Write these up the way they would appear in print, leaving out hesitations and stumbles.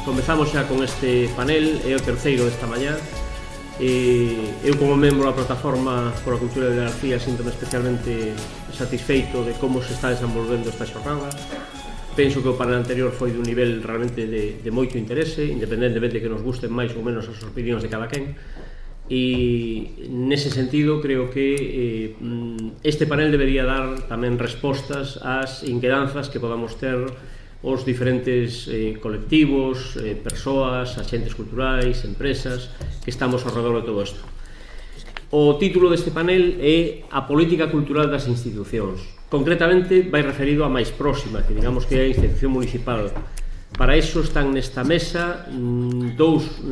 Comezamos xa con este panel, é o terceiro desta mañá. Eu como membro da plataforma por a cultura de García síntome especialmente satisfeito de como se está desenvolvendo esta xornada. Penso que o panel anterior foi dun nivel realmente de moito interese, independentemente que nos gusten máis ou menos as opinións de cada quen. E nese sentido creo que este panel debería dar tamén respostas ás inquedanzas que podamos ter os diferentes colectivos, persoas, axentes culturais, empresas que estamos ao redor de todo isto. O título deste panel é A política cultural das institucións. Concretamente vai referido á máis próxima, que digamos que é a institución municipal. Para iso están nesta mesa dous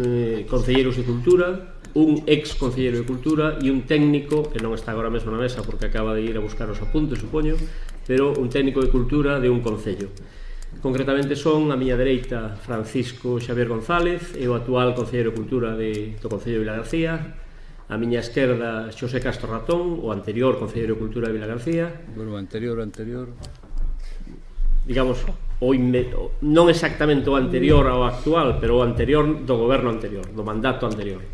concelleiros de cultura, un ex concelleiro de cultura e un técnico, que non está agora mesmo na mesa porque acaba de ir a buscar os apuntes, supoño, pero un técnico de cultura de un concello. Concretamente son, a miña dereita, Francisco Xavier González, é o actual concelleiro de cultura do Concello de Vilagarcía. A miña esquerda, Xosé Castro Ratón, o anterior concelleiro de cultura de Vilagarcía. Bueno, anterior. Digamos, non exactamente o anterior ao actual, pero o anterior do goberno anterior, do mandato anterior.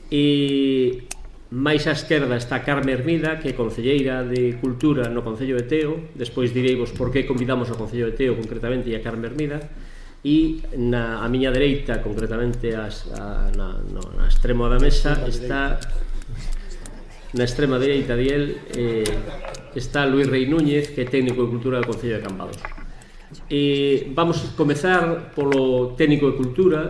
E máis á esquerda está Carme Hermida, que é concelleira de Cultura no Concello de Teo. Despois direivos por que convidamos ao Concello de Teo concretamente e a Carme Hermida. E a miña dereita, concretamente na extremo da mesa, está na extrema dereita de él está Luís Rei Núñez, que é técnico de Cultura do Concello de Cambados. Vamos comezar polo técnico de Cultura,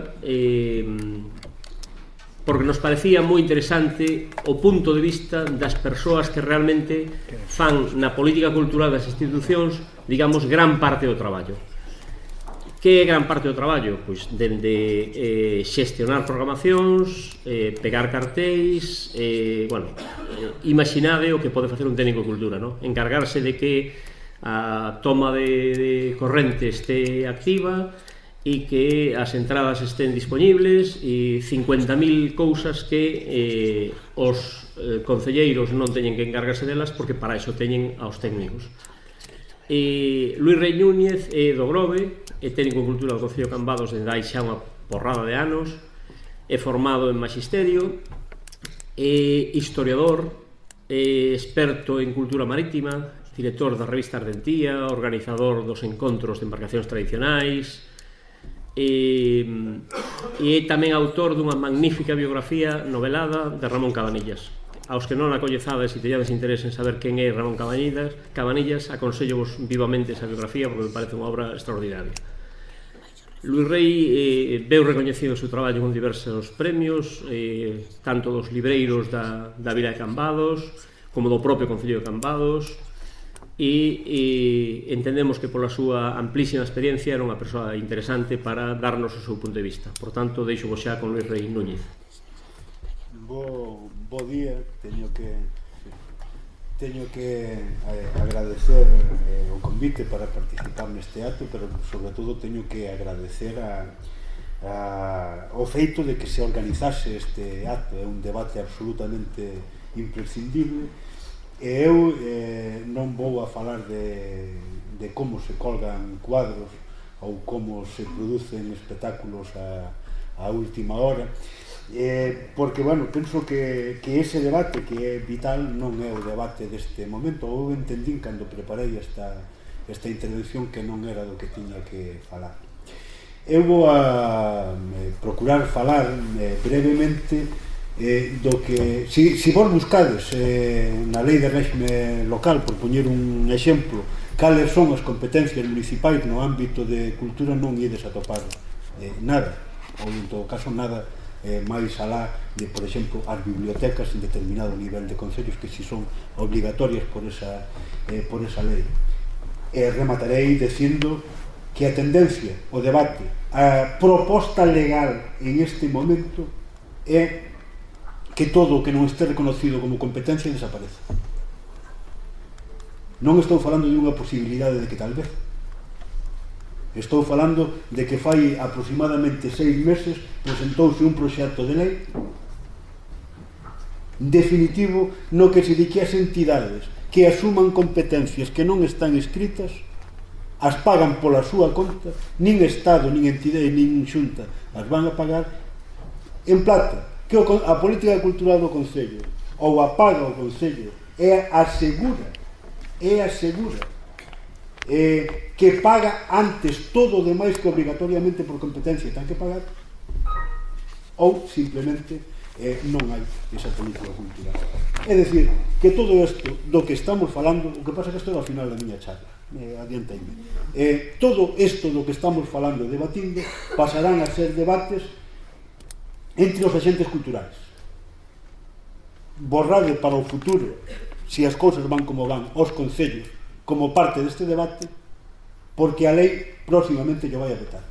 porque nos parecía moi interesante o punto de vista das persoas que realmente fan na política cultural das institucións, digamos, gran parte do traballo. Que é gran parte do traballo? Pois dende xestionar programacións, pegar cartéis, imaginade o que pode facer un técnico de cultura, non? Encargarse de que a toma de corrente este activa e que as entradas estén disponibles e 50.000 cousas que os concelleiros non teñen que encargarse delas porque para iso teñen aos técnicos. Luís Rei Núñez é do Grove, é técnico de cultura do Concello de Cambados desde hai xa unha porrada de anos, é formado en Magisterio, é historiador, é experto en cultura marítima, director da revista Ardentía, organizador dos encontros de embarcacións tradicionais, e é tamén autor dunha magnífica biografía novelada de Ramón Cabanillas. Aos que non a coñezades e teñades interés en saber quen é Ramón Cabanillas, aconsello-vos vivamente esa biografía porque me parece unha obra extraordinaria. Luís Rei veu recoñecido o seu traballo con diversos premios, tanto dos libreiros da Vila de Cambados como do propio Concello de Cambados, e entendemos que pola súa amplísima experiencia era unha persoa interesante para darnos o seu punto de vista. Por tanto, deixo vos xa con Luís Rei Núñez. Bo día, teño que agradecer o convite para participar neste acto, pero sobre todo teño que agradecer o feito de que se organizase este acto. É un debate absolutamente imprescindible e eu non vou a falar de como se colgan cuadros ou como se producen espectáculos a última hora, porque, bueno, penso que ese debate que é vital non é o debate deste momento. Eu entendín cando preparei esta intervención que non era do que tiña que falar. Eu vou a procurar falar brevemente do que, se vos buscades na lei de réxime local, por poñer un exemplo, cales son as competencias municipais no ámbito de cultura, non ides a topar nada, ou en todo caso nada máis alá de, por exemplo, as bibliotecas en determinado nivel de concellos que si son obligatorias por esa lei. Rematarei dicindo que a tendencia, o debate, a proposta legal en este momento é que todo o que non este reconocido como competencia desaparece. Non estou falando de unha posibilidade de que tal vez. Estou falando de que fai aproximadamente 6 meses presentouse un proxecto de lei definitivo no que se di que as entidades que asuman competencias que non están escritas as pagan pola súa conta, nin Estado, nin entidade, nin xunta as van a pagar en plata, que a política cultural do Concello ou a paga o Concello é asegura que paga antes todo o demais que obrigatoriamente por competencia ten que pagar, ou simplemente non hai esa política cultural. É dicir, que todo isto do que estamos falando, o que pasa que isto é ao final da miña charla, adianteime, todo isto do que estamos falando e debatindo pasarán a ser debates entre os agentes culturais. Borrade para o futuro, se as cousas van como van, os concellos como parte deste debate, porque a lei próximamente lle vai a vetar.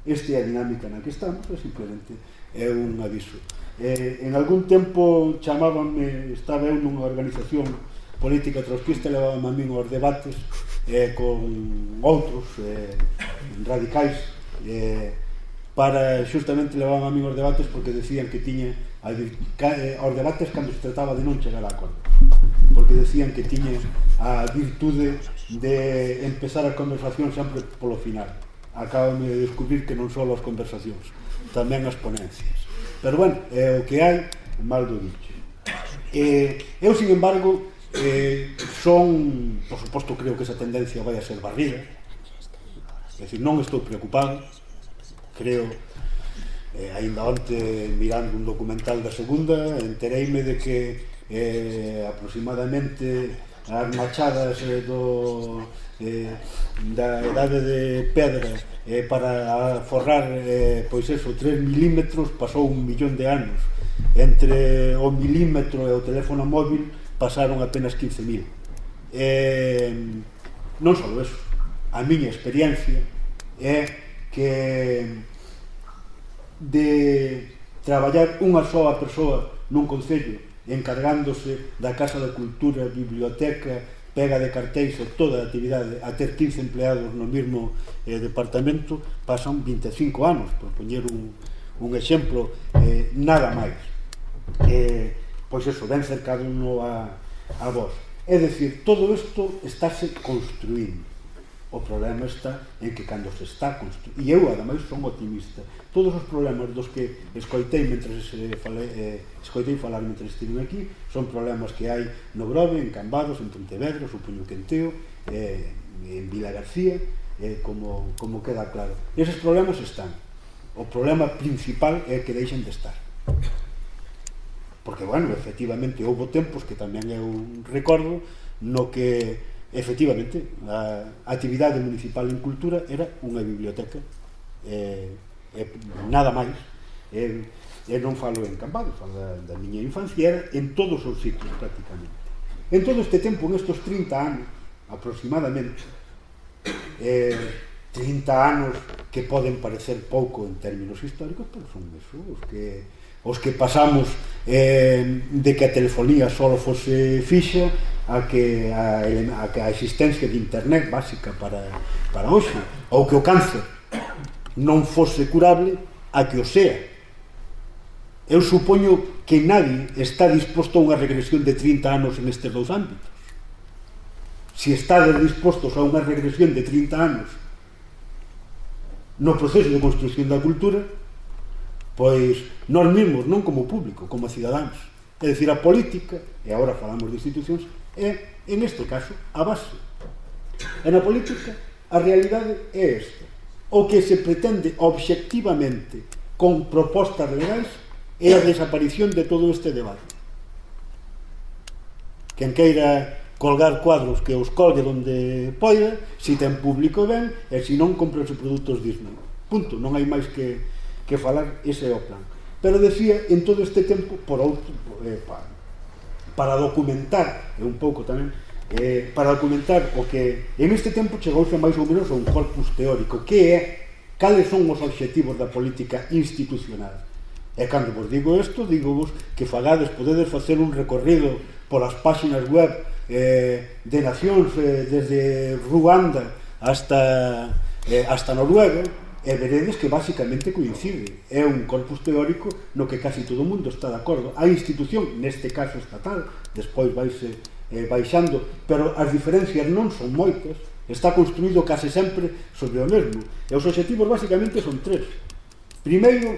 Esta é a dinámica na que estamos, e simplemente é un aviso. En algún tempo chamábanme, estaba eu nunha organización política trotskista, levábame a min aos debates con outros radicais, para justamente levaban a min aos debates porque decían que tiña aos debates cando se trataba de non chegar a acordo, porque decían que tiña a virtude de empezar a conversación sempre polo final. Acabame de descubrir que non só as conversacións, tamén as ponencias, pero bueno, é o que hai, mal do dicho. Eu, sin embargo, son, por suposto, creo que esa tendencia vai a ser barrida, é dicir, non estou preocupado, creo, ainda onte mirando un documental da Segunda, entereime de que aproximadamente as machadas da idade de pedra para forrar pois eso, 3 milímetros pasou 1 millón de anos. Entre o milímetro e o teléfono móvil pasaron apenas 15.000. Non só eso, a miña experiencia é que de traballar unha soa persoa nun concello encargándose da Casa da Cultura, biblioteca, pega de cartéis e toda a actividade, a ter 15 empleados no mesmo departamento, pasan 25 anos, por poñer un exemplo, nada máis. Pois eso, ben cercado uno a vos. É dicir, todo isto estáse construindo. O problema está en que cando se está construindo, e eu ademais son optimista, todos os problemas dos que escoitei falar mentre estive aquí son problemas que hai no Grove, en Cambados, en Pontevedra, supoño que en Teo, en Vila García, como queda claro. Eses problemas están. O problema principal é que deixen de estar. Porque, bueno, efectivamente, houve tempos que tamén eu recordo no que efectivamente a actividade municipal en cultura era unha biblioteca, nada máis. Non falo en Cambados, falo da miña infancia, era en todos os sitios prácticamente. En todo este tempo, en estos 30 anos aproximadamente, 30 anos que poden parecer pouco en términos históricos, pero son eso, os que pasamos de que a telefonía só fose fixa a que a existencia de internet básica para hoxe, ou que o cáncer non fose curable a que o sea. Eu supoño que nadie está disposto a unha regresión de 30 anos en estes dous ámbitos. Se estades dispostos a unha regresión de 30 anos no proceso de construcción da cultura, pois nós mesmos, non como público, como cidadáns. É dicir, a política, e agora falamos de institucións, é, en este caso, a base. E na política, a realidade é esta. O que se pretende obxectivamente con propostas legais é a desaparición de todo este debate. Quen queira colgar cuadros que os colgue onde poida, se ten público ben, e se non, comprase produtos Disney. Punto, non hai máis que falar, ese é o plan. Pero decía, en todo este tempo, por outro, para documentar, un pouco tamén, para documentar o que en este tempo chegouse máis ou menos a un corpus teórico, que é cales son os obxectivos da política institucional. E cando vos digo isto, digo vos que fagades, podedes facer un recorrido polas páxinas web de nacións, desde Ruanda hasta Noruega, e veredes que basicamente coincide. É un corpus teórico no que casi todo o mundo está de acordo. A institución, neste caso estatal, despois vaise baixando, pero as diferencias non son moitas, está construído case sempre sobre o mesmo. E os obxectivos basicamente son tres. Primeiro,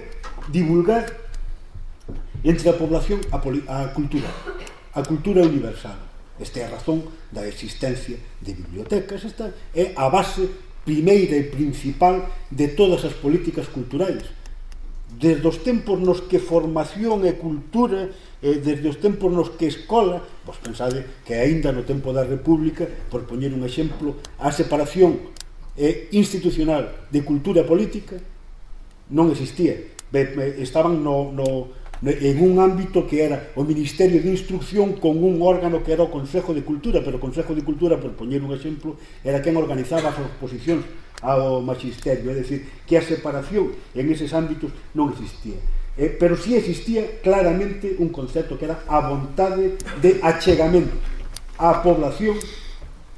divulgar entre a población a cultura universal. Esta é a razón da existencia de bibliotecas. Esta é a base primeira e principal de todas as políticas culturais. Desde os tempos nos que formación e cultura, desde os tempos nos que escola, pois pensade que aínda no tempo da República, por poñer un exemplo, a separación institucional de cultura e política non existía. Estaban en un ámbito que era o Ministerio de Instrucción con un órgano que era o Consejo de Cultura, pero o Consejo de Cultura, por poñer un exemplo, era quen organizaba as oposicións ao magisterio, é dicir, que a separación en eses ámbitos non existía. Pero sí existía claramente un concepto que era a vontade de achegamento á población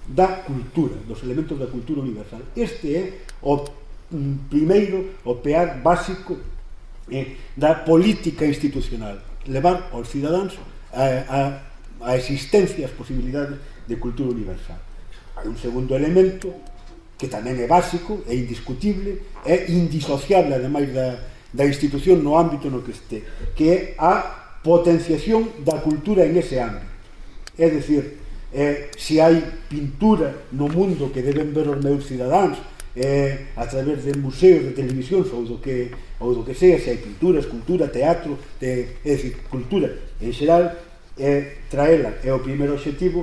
da cultura, dos elementos da cultura universal. Este é o primeiro, o pear básico da política institucional, levar aos cidadáns a existencia, as posibilidades de cultura universal. Hai un segundo elemento que tamén é básico, é indiscutible, é indisociable ademais da institución no ámbito no que este, que é a potenciación da cultura en ese ámbito. É dicir, se hai pintura no mundo que deben ver os meus cidadáns a través de museos, de televisións ou do que sea, se hai pintura, escultura, teatro, é dicir, cultura en xeral, traela é o primeiro obxectivo.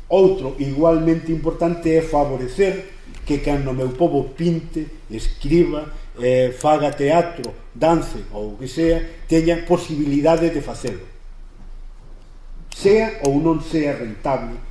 Outro igualmente importante é favorecer que cando o meu povo pinte, escriba, faga teatro, dance ou o que sea, teña posibilidade de facelo, sea ou non sea rendible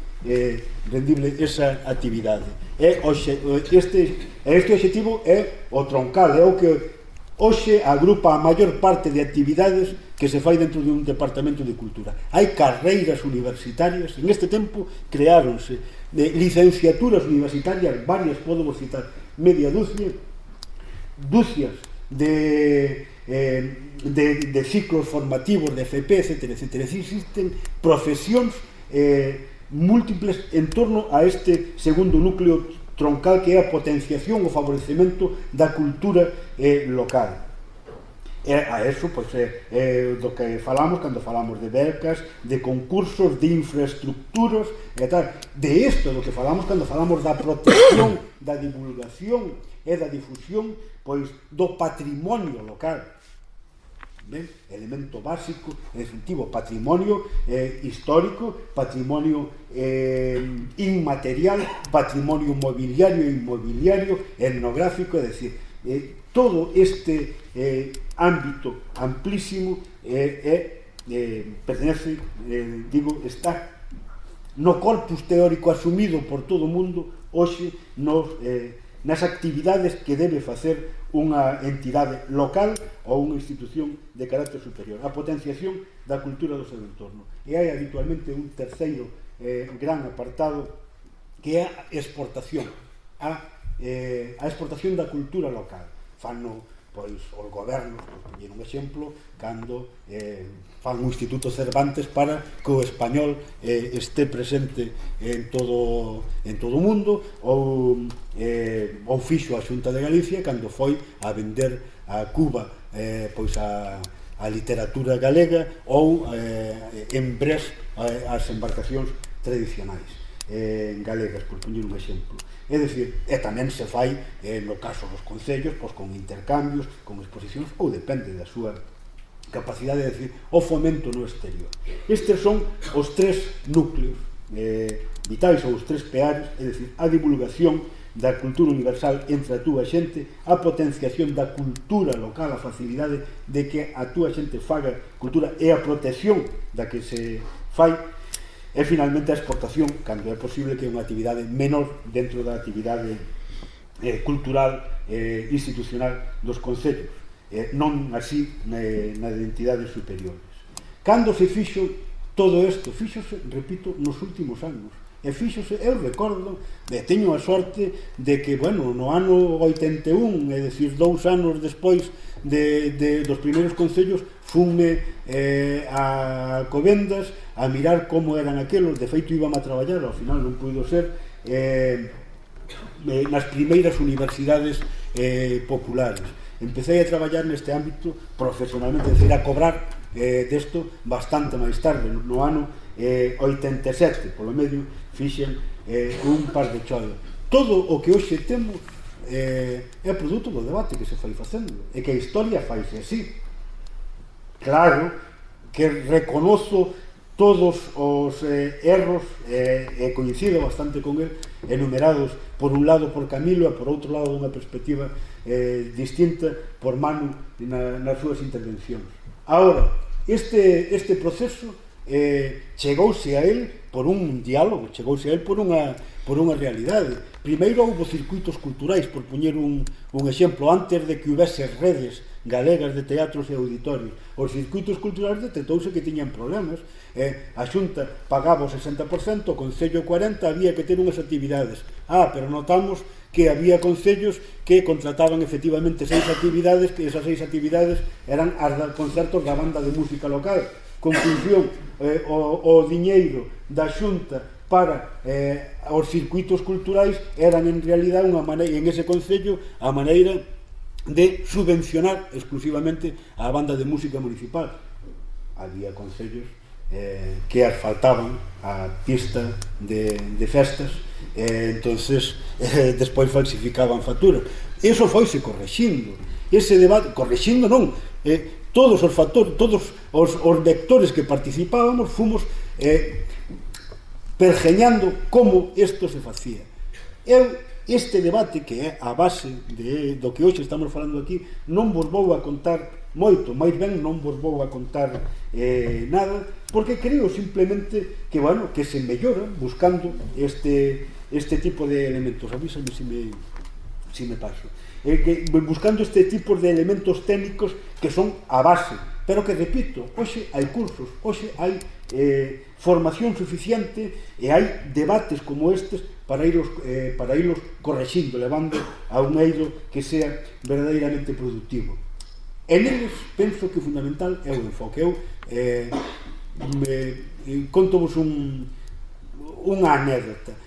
esa actividade. Este obxectivo é o troncal, é o que hoxe agrupa a maior parte de actividades que se fai dentro de un departamento de cultura. Hai carreiras universitarias, en este tempo creáronse licenciaturas universitarias varias, podemos citar media dúcias de ciclos formativos de FP, etc. Existen profesións múltiples en torno a este segundo núcleo troncal que é a potenciación, o favorecemento da cultura local. A eso, pois, do que falamos cando falamos de becas, de concursos, de infraestructuras e tal. De isto do que falamos cando falamos da protección, da divulgación e da difusión, pois, do patrimonio local. Ben, elemento básico, definitivo, patrimonio histórico, patrimonio inmaterial, patrimonio mobiliario e inmobiliario, etnográfico, é dicir, todo este ámbito amplísimo pertenece, está no corpus teórico asumido por todo o mundo hoxe nas actividades que debe facer unha entidade local ou unha institución de carácter superior, a potenciación da cultura do seu entorno. E hai habitualmente un terceiro gran apartado que é a exportación, a exportación da cultura local. Fano, pois, os gobernos, por poñer un exemplo, cando fan un Instituto Cervantes para que o español este presente en todo o mundo, ou fixo a Xunta de Galicia cando foi a vender a Cuba pois a literatura galega, ou en Brest as embarcacións tradicionais galegas, por poñer un exemplo. É dicir, tamén se fai no caso dos concellos, pois, con intercambios, con exposicións, ou depende da súa capacidade de decir, o fomento no exterior. Estes son os tres núcleos vitais, ou os tres peares, é dicir, a divulgación da cultura universal entre a túa xente, a potenciación da cultura local, a facilidade de que a túa xente faga cultura e a protección da que se fai, e finalmente a exportación, cando é posible, que é unha actividade menor dentro da actividade cultural institucional dos concellos, non así nas entidades superiores. Cando se fixo todo isto? Fíxose, repito, nos últimos anos. e fíxose, eu recordo, teño a sorte de que, bueno, no ano 81, é dicir, 2 anos despois dos primeiros concellos, funme a Covendas a mirar como eran aquelos. De feito, íbamos a traballar, ao final non puido ser, nas primeiras universidades populares. Empecé a traballar neste ámbito profesionalmente, é dicir, a cobrar desto bastante máis tarde, no ano 87, polo medio, fixen un par de choios. Todo o que hoxe temos é produto do debate que se foi facendo, e que a historia faise así. Claro que reconozo todos os erros, e coincido bastante con el, enumerados por un lado por Camilo e por outro lado dunha perspectiva distinta por Manu nas súas intervencións. Ahora, este proceso chegouse a él por un diálogo, chegouse a él por unha realidade. Primeiro houve circuitos culturais, por poñer un exemplo, antes de que houvese redes galegas de teatros e auditorios. Os circuitos culturais detectouse que tiñan problemas. A Xunta pagaba o 60%, o Concello o 40%, había que ter unhas actividades. Pero notamos que había concellos que contrataban efectivamente 6 actividades, que esas 6 actividades eran as concertos da banda de música local. Conclusión, o diñeiro da Xunta para os circuitos culturais eran en realidad unha maneira, en ese concello, a maneira de subvencionar exclusivamente a banda de música municipal. Había concellos que asfaltaban a pista de festas, entonces despois falsificaban facturas. Eso foise correxindo. Ese debate, correxindo non, todos os factores, todos os vectores que participábamos fomos pergeñando como isto se facía. Este debate, que é a base do que hoxe estamos falando aquí, non vos vou a contar moito, máis ben non vos vou a contar nada, porque creo simplemente que, bueno, que se mellora buscando este tipo de elementos. Avísame se me paso. Buscando este tipo de elementos técnicos que son a base, pero que, repito, hoxe hai cursos, hoxe hai formación suficiente e hai debates como estes para irlos correxindo, levando a un eido que sea verdadeiramente productivo. En eles penso que o fundamental é o enfoque. Eu contovos unha anécdota.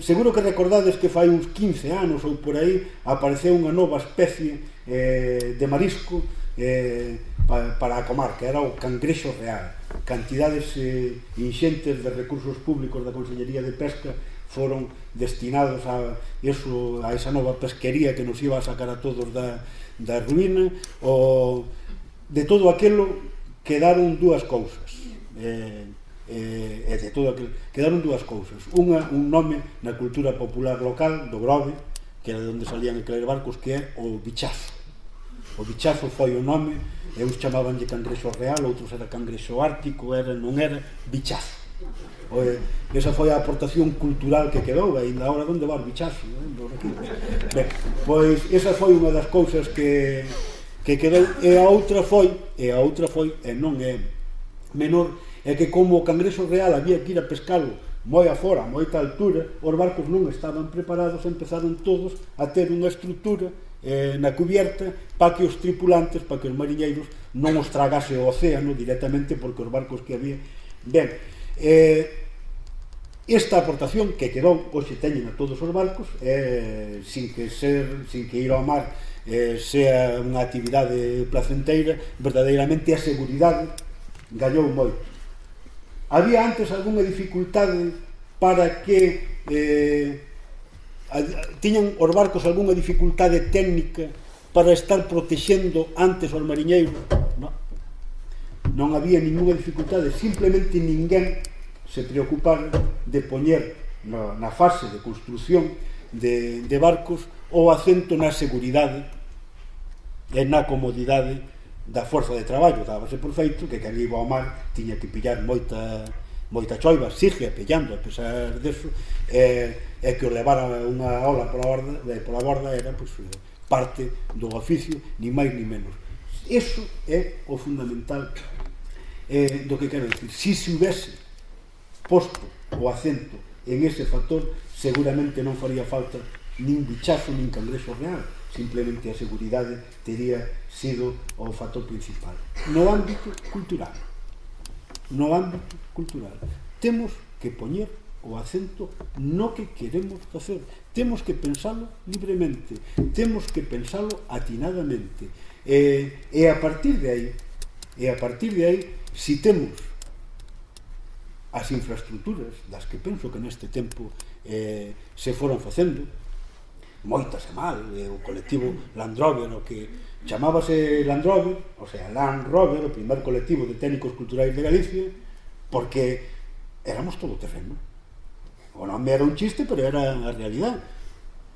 Seguro que recordades que fai uns 15 anos ou por aí apareceu unha nova especie de marisco para a comarca, era o cangrexo real. Cantidades inxentes de recursos públicos da Consellería de Pesca foron destinados a esa nova pesquería que nos iba a sacar a todos da ruína. De todo aquilo quedaron dúas cousas, quedaron dúas cousas. Un nome na cultura popular local do Grove, que era de onde salían aqueles barcos, que é o bichazo. O bichazo foi o nome, eus chamabanlle cangrexo real, outros era cangrexo ártico, non era bichazo. Esa foi a aportación cultural que quedou, e ainda agora onde va o bichazo? Ben, pois esa foi unha das cousas que quedou, e a outra foi, e non é menor, é que como o cangrexo real había que ir a pescalo moi afora, a moita altura, os barcos non estaban preparados, empezaron todos a ter unha estrutura na cubierta para que os tripulantes, para que os mariñeiros non os tragase o océano directamente, porque os barcos que había. Ben, esta aportación que quedou, hoxe teñen a todos os barcos, sin que ir ao mar sea unha actividade placenteira, verdadeiramente a seguridade gañou moito. Había antes algunha dificultade para que tiñan os barcos algunha dificultade técnica para estar protexendo antes os mariñeiros? Non había ninguna dificultade, simplemente ninguén se preocupara de poñer na fase de construción de barcos o acento na seguridade e na comodidade da forza de traballo. Dábase por feito que quen iba ao mar tiña que pillar moita choiva, sigue pillando a pesar deso, e que o levara unha ola pola borda era parte do oficio, ni máis ni menos. Eso é o fundamental do que quero dicir. Si se houvese posto o acento en ese factor, seguramente non faría falta nin bichazo nin cangrejo real, simplemente a seguridade teria sido o factor principal. No ámbito cultural, temos que poñer o acento no que queremos facer, temos que pensalo libremente, temos que pensalo atinadamente, e a partir de aí, si temos as infraestructuras das que penso que neste tempo se foron facendo, moitas e mal, o colectivo Land Rover, o que chamábase Land Rover, o sea, Land Rover, o primer colectivo de técnicos culturais de Galicia, porque éramos todo terreno. O nome era un chiste, pero era a realidade.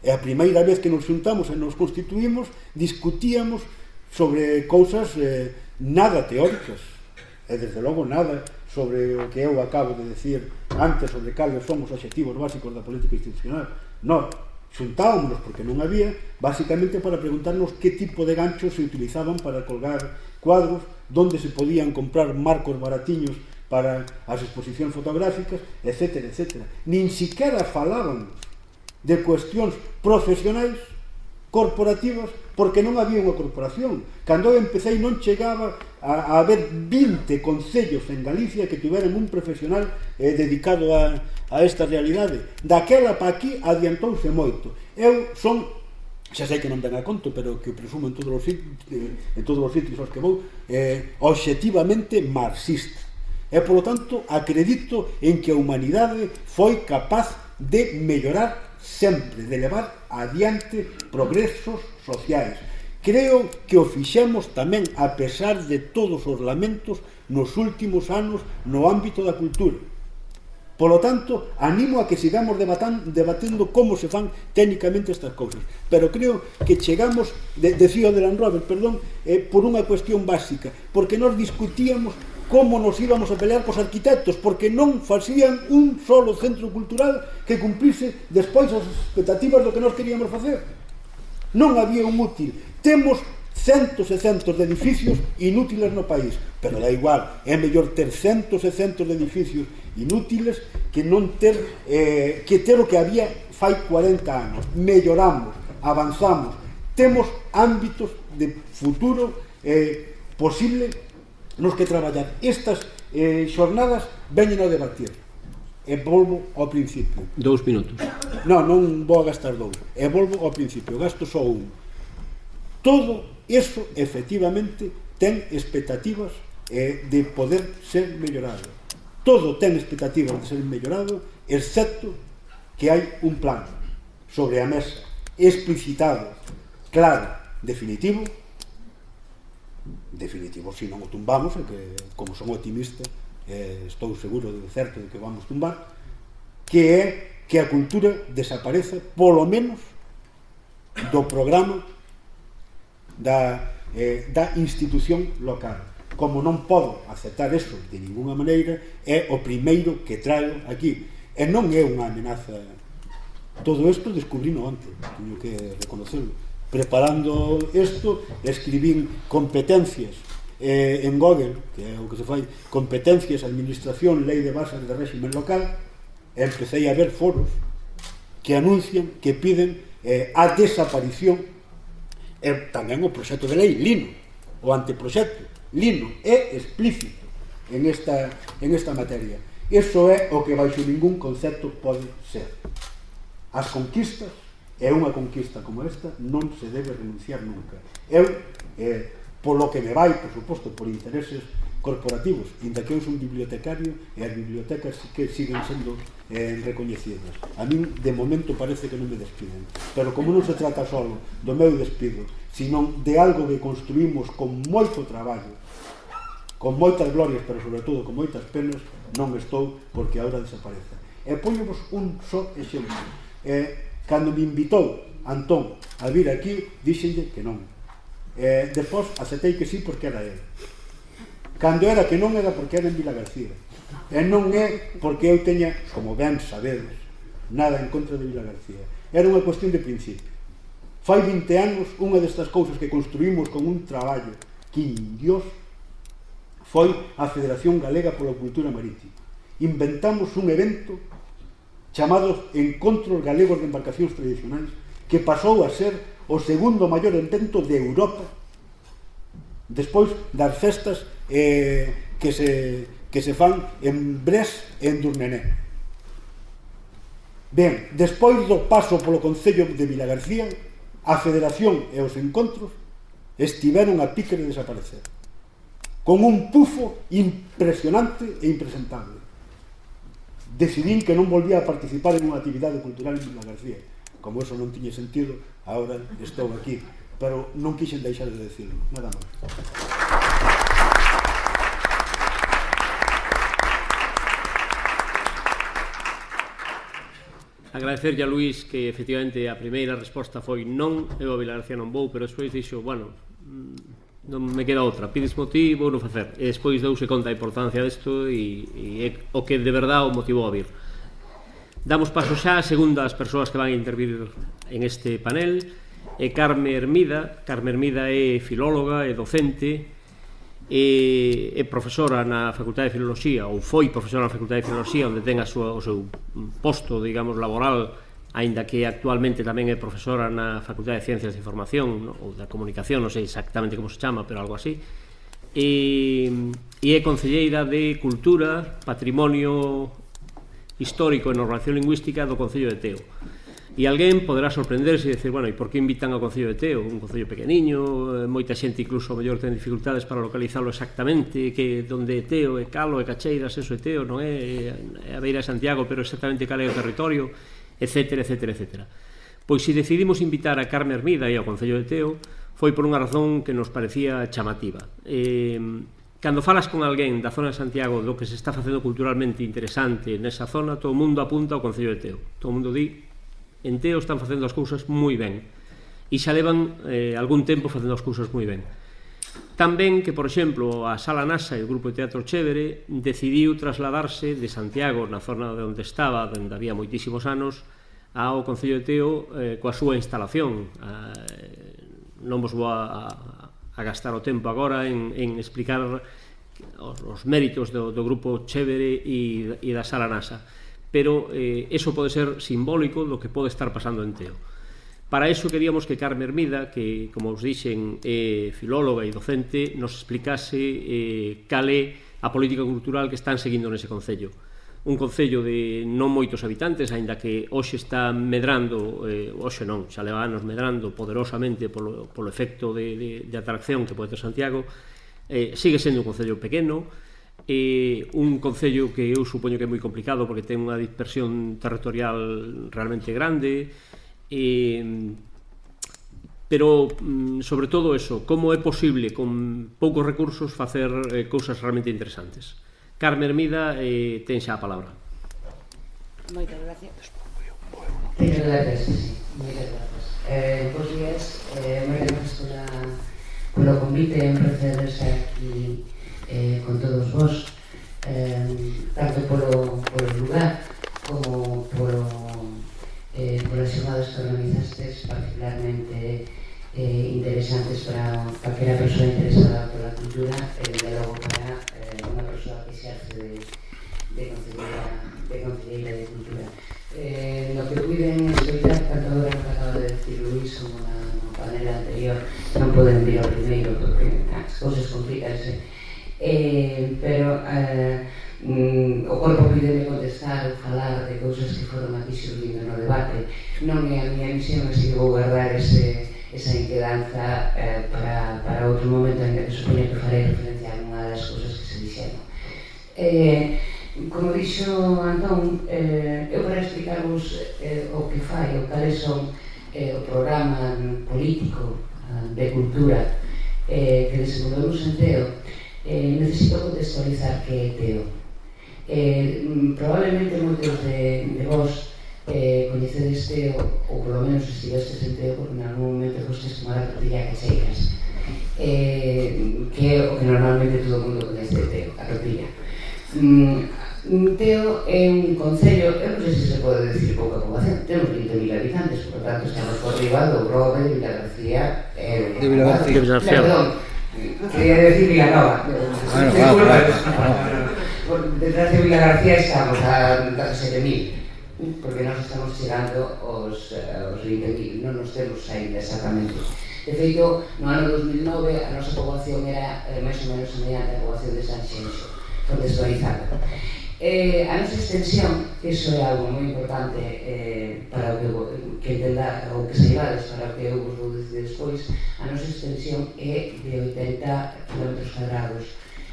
E a primeira vez que nos juntamos e nos constituímos, discutíamos sobre cousas nada teóricas, e desde logo nada sobre o que eu acabo de decir antes, sobre cales son os obxectivos básicos da política institucional. Non, xuntámonos porque non había, basicamente para preguntarnos que tipo de ganchos se utilizaban para colgar cuadros, donde se podían comprar marcos baratiños para as exposicións fotográficas, etc. Nin siquiera falábamos de cuestións profesionais, corporativas, porque non había unha corporación. Cando eu empecé non chegaba a haber 20 concellos en Galicia que tiveran un profesional dedicado a esta realidade. Daquela pa aquí adiantouse moito. Eu son, xa sei que non ten a conto, pero que o presumo en todos os sitios aos que vou, obxectivamente marxista. E, polo tanto, acredito en que a humanidade foi capaz de mellorar sempre, de levar adiante progresos sociais. Creo que o fixemos tamén a pesar de todos os lamentos nos últimos anos no ámbito da cultura. Polo tanto, animo a que sigamos debatendo como se fan técnicamente estas cousas. Pero creo que chegamos, decía de Land Rover, perdón, por unha cuestión básica, porque nós discutíamos como nos íbamos a pelear cos arquitectos, porque non facían un solo centro cultural que cumplise despois as expectativas do que nós queríamos facer. Non había un útil. Temos centos e centos de edificios inútiles no país, pero da igual, é mellor ter centos e centos de edificios inútiles que non ter que ter o que había fai 40 anos. Melloramos, avanzamos, temos ámbitos de futuro posible nos que traballar. Estas xornadas veñen a debatir, e volvo ao principio. 2 minutos. Non vou a gastar 2, e volvo ao principio, gasto só 1. Todo iso, efectivamente, ten expectativas de poder ser mellorado. Todo ten expectativas de ser mellorado, excepto que hai un plan sobre a mesa, explicitado, claro, definitivo, se non o tumbamos, e que, como son optimista, estou seguro de certo de que vamos tumbar, que é que a cultura desapareza, polo menos, do programa da institución local. Como non podo aceptar eso de ninguna maneira, é o primeiro que traio aquí. E non é unha amenaza. Todo isto descubrino onte, teño que reconocerlo. Preparando isto, escribín competencias en Google, que é o que se fai, competencias, administración, lei de bases de régimen local, e empecé a ver foros que anuncian, que piden a desaparición, e tamén o proxecto de lei, Lino, o anteproxecto, Lino, é explícito en esta materia. Iso é o que baixo ningún concepto pode ser. As conquistas, e unha conquista como esta, non se debe renunciar nunca. Eu, polo que me vai, por suposto, por intereses corporativos, inda que eu son bibliotecario e as bibliotecas que siguen sendo recoñecidas. A min, de momento, parece que non me despiden. Pero como non se trata só do meu despido, sino de algo que construímos con moito traballo, con moitas glorias, pero sobre todo con moitas penas, non estou porque agora desapareza. E poñemos un só exemplo. Cando me invitou Antón a vir aquí, díxenlle que non. Despois aceptei que sí porque era ele. Cando era que non, era porque era en Vilagarcía. E non é porque eu teña, como ben sabedes, nada en contra de Vilagarcía. Era unha cuestión de principio. Fai 20 anos, unha destas cousas que construímos con un traballo que Dios foi a Federación Galega pola Cultura Marítima. Inventamos un evento chamados Encontros Galegos de Embarcacións Tradicionais, que pasou a ser o segundo maior evento de Europa despois das festas que se fan en Brest e en Durnené. Ben, despois do paso polo Concello de Vilagarcía, a Federación e os encontros estiveron a pique de desaparecer, con un pufo impresionante e impresentable. Decidín que non volvía a participar en unha actividade cultural en Vilagarcía. Como eso non tiña sentido, agora estou aquí, pero non quixen deixar de decirlo, nada máis. Agradecerlle a Luís que efectivamente a primeira resposta foi non, eu a Vilagarcía non vou, pero despois dixo, bueno, non me queda outra, pides motivo, non facer. E despois deuse conta a importancia desto e é o que de verdade o motivou a vir. Damos paso xa a segunda das persoas que van a intervir en este panel, é Carme Hermida. Carme Hermida é filóloga, é docente, é profesora na Facultade de Filoloxía, ou foi profesora na Facultade de Filoloxía, onde ten o seu posto, digamos, laboral, aínda que actualmente tamén é profesora na Facultade de Ciencias de Información ou da Comunicación, non sei exactamente como se chama, pero algo así, e é concelleira de Cultura, Patrimonio Histórico e Normación Lingüística do Concello de Teo. E alguén poderá sorprenderse e dicir, bueno, e por que invitan ao Concello de Teo? Un concello pequeniño, moita xente incluso mellor ten dificultades para localizarlo exactamente, que donde é Teo, é Calo, é Cacheiras, eso é Teo, non é a beira de Santiago, pero exactamente cal é o territorio, etcétera, etcétera, etcétera. Pois se decidimos invitar a Carme Hermida e ao Concello de Teo, foi por unha razón que nos parecía chamativa. Cando falas con alguén da zona de Santiago do que se está facendo culturalmente interesante nesa zona, todo o mundo apunta ao Concello de Teo. Todo o mundo di, en Teo están facendo as cousas moi ben. E xa levan algún tempo facendo as cousas moi ben. Tamén que, por exemplo, a Sala Nasa e o Grupo de Teatro Chévere decidiu trasladarse de Santiago, na zona onde estaba, onde había moitísimos anos, ao Concello de Teo coa súa instalación. Non vos vou a gastar o tempo agora en explicar os méritos do Grupo Chévere e da Sala Nasa, pero eso pode ser simbólico do que pode estar pasando en Teo. Para iso queríamos que Carme Hermida, que, como os dixen, é filóloga e docente, nos explicase cal é a política cultural que están seguindo nese concello. Un concello de non moitos habitantes, aínda que hoxe está medrando, hoxe non, xa leva anos medrando poderosamente polo efecto de atracción que pode ter Santiago, sigue sendo un concello pequeno, un concello que eu supoño que é moi complicado porque ten unha dispersión territorial realmente grande, pero sobre todo eso, como é posible con poucos recursos facer cousas realmente interesantes. Carme Hermida, ten xa a palabra. Moitas gracias. Moitas gracias. Bos días, moitas gracias polo convite, é un placer estar aquí con todos vos, tanto polo lugar como polas xornadas que organizastes, particularmente interesantes para calquera persoa interesada pola cultura e, desde logo, para unha persoa que se hace de concelleira de cultura. No que puiden escoitar, tanto agora que acaba de decir Luís como no panel anterior, non poden vir ao primeiro porque as cousas complícanse, pero o corpo pídeme contestar ou falar de cousas que foron aquí surgindo no debate. Non é a miña misión, así que vou guardar esa inquedanza para outro momento en que supoño que farei referencia a unha das cousas que se dixeron. Como dixo Antón, eu para explicarvos o que fai ou cales son o programa político de cultura que desenvolvemos en Teo, necesito contextualizar que é Teo. Probablemente moitos de vos coñecedes Teo, ou polo menos estivestes en Teo porque en algún momento fostes tomar a tortilla a Cacheiras, que é o que normalmente todo o mundo coñece de Teo, a tortilla. Teo é un concello, eu non sei se se pode decir pouca poboación, temos 20.000 habitantes, por tanto estamos por riba do Grove, de Vilagarcía de Vilagarcía, perdón, quería decir Vilanova. Detrás de Vilagarcía estamos a 17.000, porque nós estamos chegando aos 20.000, non nos temos ainda exactamente. De feito, no ano 2009 a nosa poboación era máis ou menos semellante á poboación de Sanxenxo, contextualizada. A nosa extensión, que iso é algo moi importante para o que entenda, ou que se llevades para o que eu vos vou dicir despois, a nosa extensión é de 80 km²,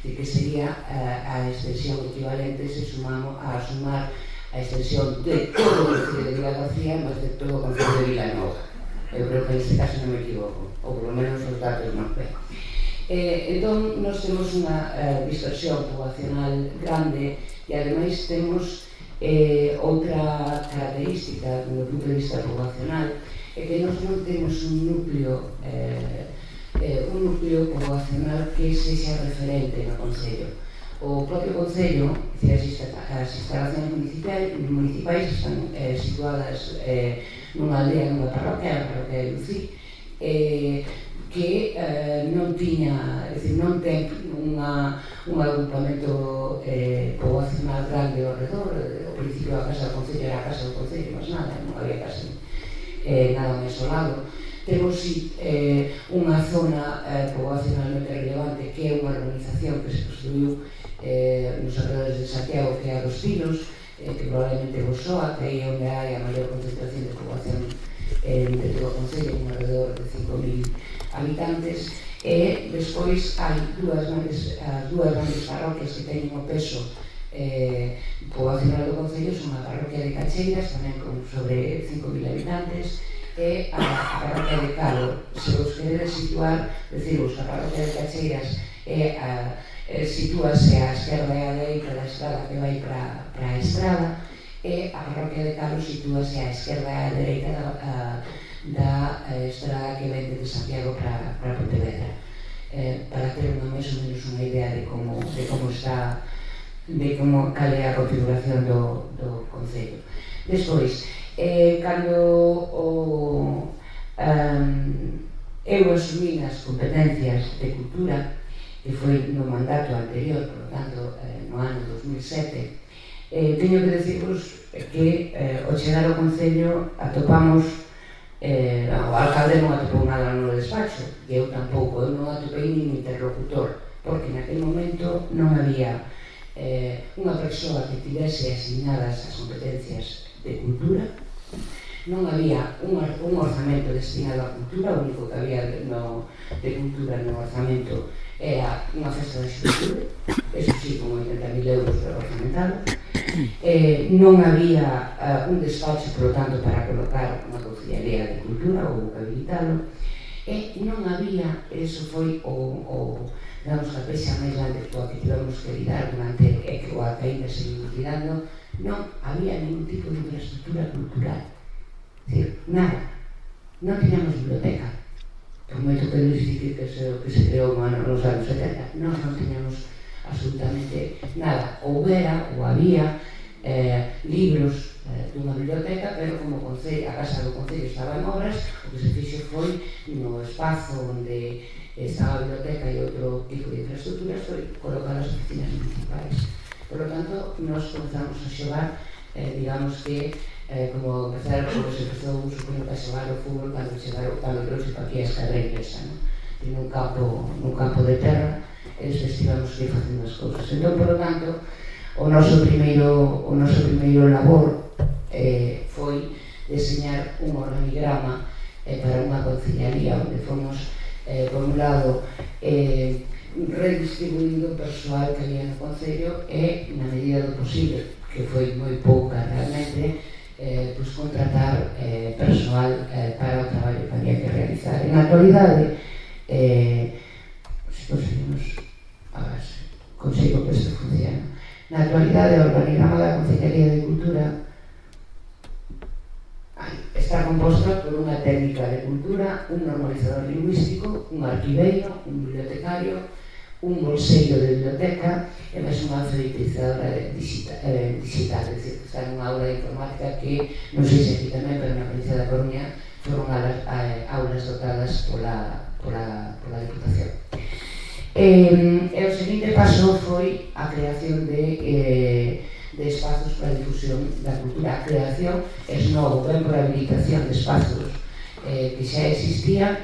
e que sería a extensión equivalente se sumamos a sumar a extensión de todo o Concello de Vilagarcía máis de todo o Concello de Vilanova. Eu creo que neste caso non me equivoco, ou polo menos os datos non ven. Entón, nós temos unha dispersión poboacional grande e ademais temos outra característica do punto de vista poboacional, é que nós non temos un núcleo poboacional que sexa referente no Concello. O propio Concello, as instalacións municipais están situadas nunha aldea, nunha parroquia, a parroquia de Lucí, que non tiña, é dicir, non ten un agrupamento poboacional grande ao redor. Ao principio a casa do Concello era a casa do Concello, mas nada, non había casi nada máis ao lado. Temos unha zona poboacionalmente relevante que é unha urbanización que se construiu nos arredores de Santiago, que é a dos Pinos, que probablemente vos soa, que aí é onde hai a maior concentración de poboación de todo o Concello, con alrededor de 5.000 habitantes, e despois hai dúas grandes parroquias que teñen o peso poboacional do Concello. Son a parroquia de Cacheiras, tamén con sobre 5.000 habitantes, e a parroquia de Calo. Se vos queredes situar, decimos, a parroquia de Cacheiras sitúase á esquerda e á dereita da estrada que vai para a estrada, e a parroquia de Calo sitúase á esquerda e á dereita da estrada que vende de Santiago para Pontevedra, para ter máis ou menos unha idea de como está, de cal é a configuración do Concello. Despois, cando eu asumí as competencias de cultura, que foi no mandato anterior, por lo tanto, no ano 2007, teño que decirvos que ao chegar ao Concello atopamos, o alcalde non atopou nada no despacho, e eu tampouco, eu non atopei nin interlocutor, porque naquele momento non había unha persoa que tivese asignadas as competencias de cultura, non había un orzamento destinado á cultura. O único que había de cultura no orzamento era unha festa de xuventude, eso sí, con 80.000 euros orzamentado. Non había un despacho, por lo tanto, para colocar unha concellería de cultura ou habilitalo, e non había, eso foi digamos, a pexa máis grande coa que tivemos que lidar durante e que o que ainda seguimos lidando, non había ningún tipo de infraestructura cultural. É dicir, nada. Non tiñamos biblioteca. Por moito que nos dicir que se creou nos anos 70, non tiñamos absolutamente nada. Houbera ou había libros dunha biblioteca, pero como a casa do Concello estaba en obras, o que se fixo foi no espazo onde estaba a biblioteca e outro tipo de infraestructuras foi colocar as oficinas municipais. Por lo tanto, nos comenzamos a xogar, digamos que como empezar, como se empezou, supoño, a xogar o fútbol cando trouxe pa aquí a escadra inglesa, nun campo de terra, e despois tivemos que ir facendo as cousas. Entón, por lo tanto, o noso primeiro labor foi deseñar un organigrama para unha concellaría onde fomos, por un lado, redistribuindo o persoal que había no Concello e, na medida do posible, que foi moi pouca realmente, contratar persoal para o traballo que había que realizar. En actualidade, se conseguimos, consigo que isto funcione. Na actualidade, o organigrama da Concellería de Cultura está composto por unha técnica de cultura, un normalizador lingüístico, un arquiveiro, un bibliotecario, un bolseiro de biblioteca e máis unha alfabetizadora digital, é dicir, que está nunha aula de informática que, non sei se aquí tamén, pero na provincia da Coruña foron aulas dotadas pola Diputación. E o seguinte paso foi a creación de espazos para a difusión da cultura. A creación é novo, ben por habilitación de espazos que xa existían,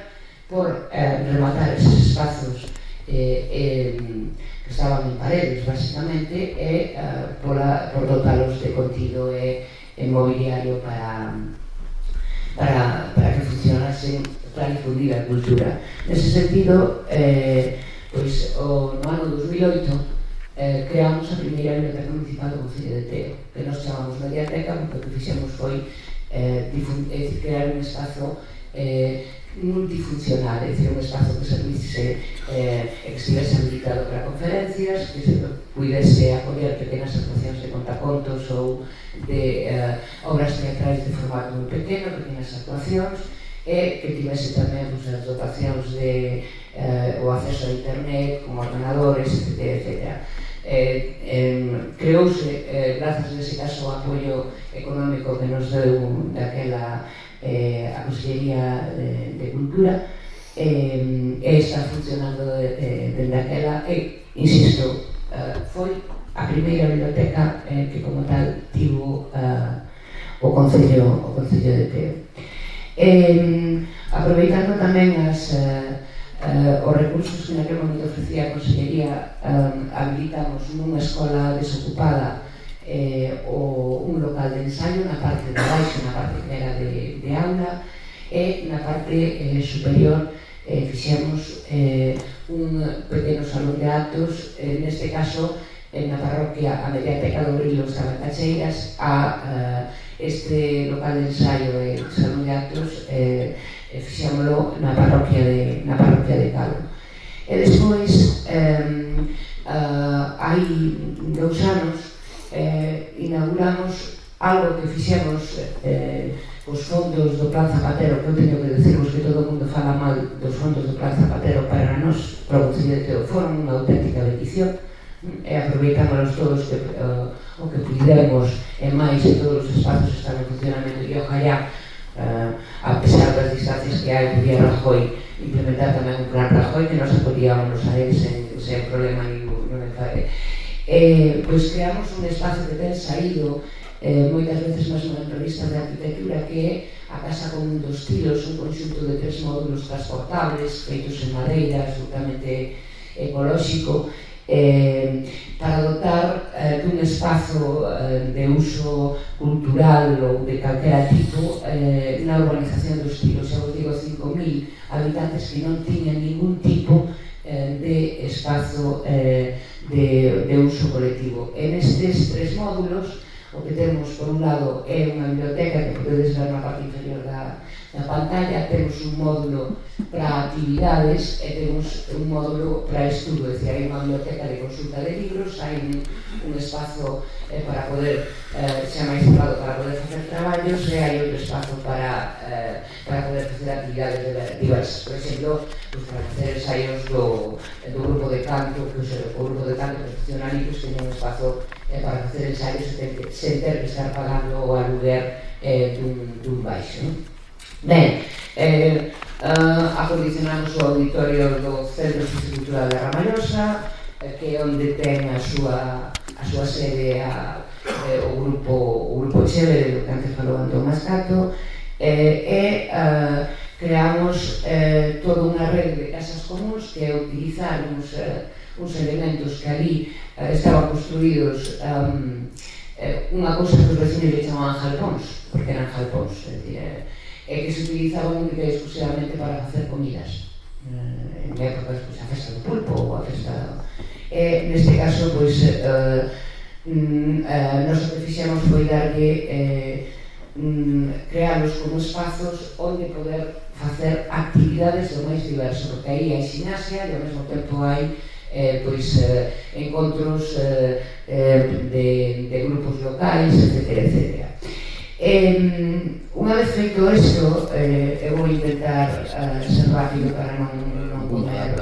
por rematar eses espazos que estaban en paredes, basicamente, e por dotalos de contido e mobiliario para que funcionasen, para difundir a cultura. Nese sentido, no ano 2008 creamos a primeira biblioteca municipal do Concello de Teo, que nos chamamos Mediateca, porque o que fixemos foi crear un espazo multifuncional, é dicir, un espazo que servise, que estivese habilitado para conferencias, que se pudese apoiar pequenas actuacións de contacontos ou de obras teatrais de formato moi pequeno, pequenas actuacións, e que tivese tamén as dotacións de o acceso a internet, como ordenadores, etc. Creouse, grazas nese caso ao apoio económico que nos deu daquela a Consellería de Cultura, e está funcionando dende aquela, e, insisto, foi a primeira biblioteca que como tal tivo o Concello de Teo. Aproveitando tamén os recursos que naquele momento ofrecía a Consellería, habilitamos nunha escola desocupada un local de ensaio na parte de baixo, na parte que era de aula, e na parte superior fixemos un pequeno salón de actos, neste caso na parroquia, a Mediateca do Brillo estaba en Cacheiras, este local de ensaio e salón de actos fixémolo na parroquia de Calo. E despois, hai 2 anos, inauguramos algo que fixemos os fondos do Plan Zapatero, que eu teño que decirvos que todo o mundo fala mal dos fondos do Plan Zapatero, para nós, para o Concello de Teo, foron unha auténtica bendición, e aproveitámonos todos o que pudemos, e máis, e todos os espazos están en funcionamento, e ojalá, a pesar das distancias que hai, podía Rajoy implementar tamén un plan Rajoy, que nos acodíamos a él sen problema ningún, non me fai. Pois creamos un espazo que ten saído moitas veces mesmo en revistas de arquitectura, que é a Casa Común dos Tiros, un conxunto de 3 módulos transportables feitos en madeira, absolutamente ecolóxico, para dotar dun espazo de uso cultural ou de calquera tipo na urbanización dos Tiros. Xa vos digo, 5.000 habitantes que non tiñan ningún tipo de espazo de uso colectivo. En estes 3 módulos, o que temos, por un lado, é unha biblioteca que podedes ver na parte inferior da pantalla, temos un módulo para actividades e temos un módulo para estudo, é dicir, hai unha biblioteca de consulta de libros, hai un espazo para poder, xa máis cerrado, para poder facer traballos, e hai outro espazo para poder facer actividades diversas. Por exemplo, para facer ensaios do grupo de canto, que o grupo de canto profesional e que teña un espazo para facer ensaios sen ter que estar pagando o aluguer dun baixo. Ben, acondicionamos o auditorio do Centro Sociocultural de Ramallosa, que é onde ten a súa sede o grupo Chévere, do que antes falou Antón Mascato, e creamos toda unha rede de casas comuns, que é utilizar uns elementos que ali estaban construídos, unha cousa que os vecinos le chamaban jalpóns, porque eran jalpóns, é dicir, que se utilizaban única e exclusivamente para facer comidas, en épocas, a festa do pulpo ou a festa. Neste caso, nós o que fixemos foi darlle, crearlos como espazos onde poder facer actividades do máis diverso, porque aí hai gimnasia e ao mesmo tempo hai encontros de grupos locais, etc. Unha vez feito isto, eu vou intentar ser rápido para non comer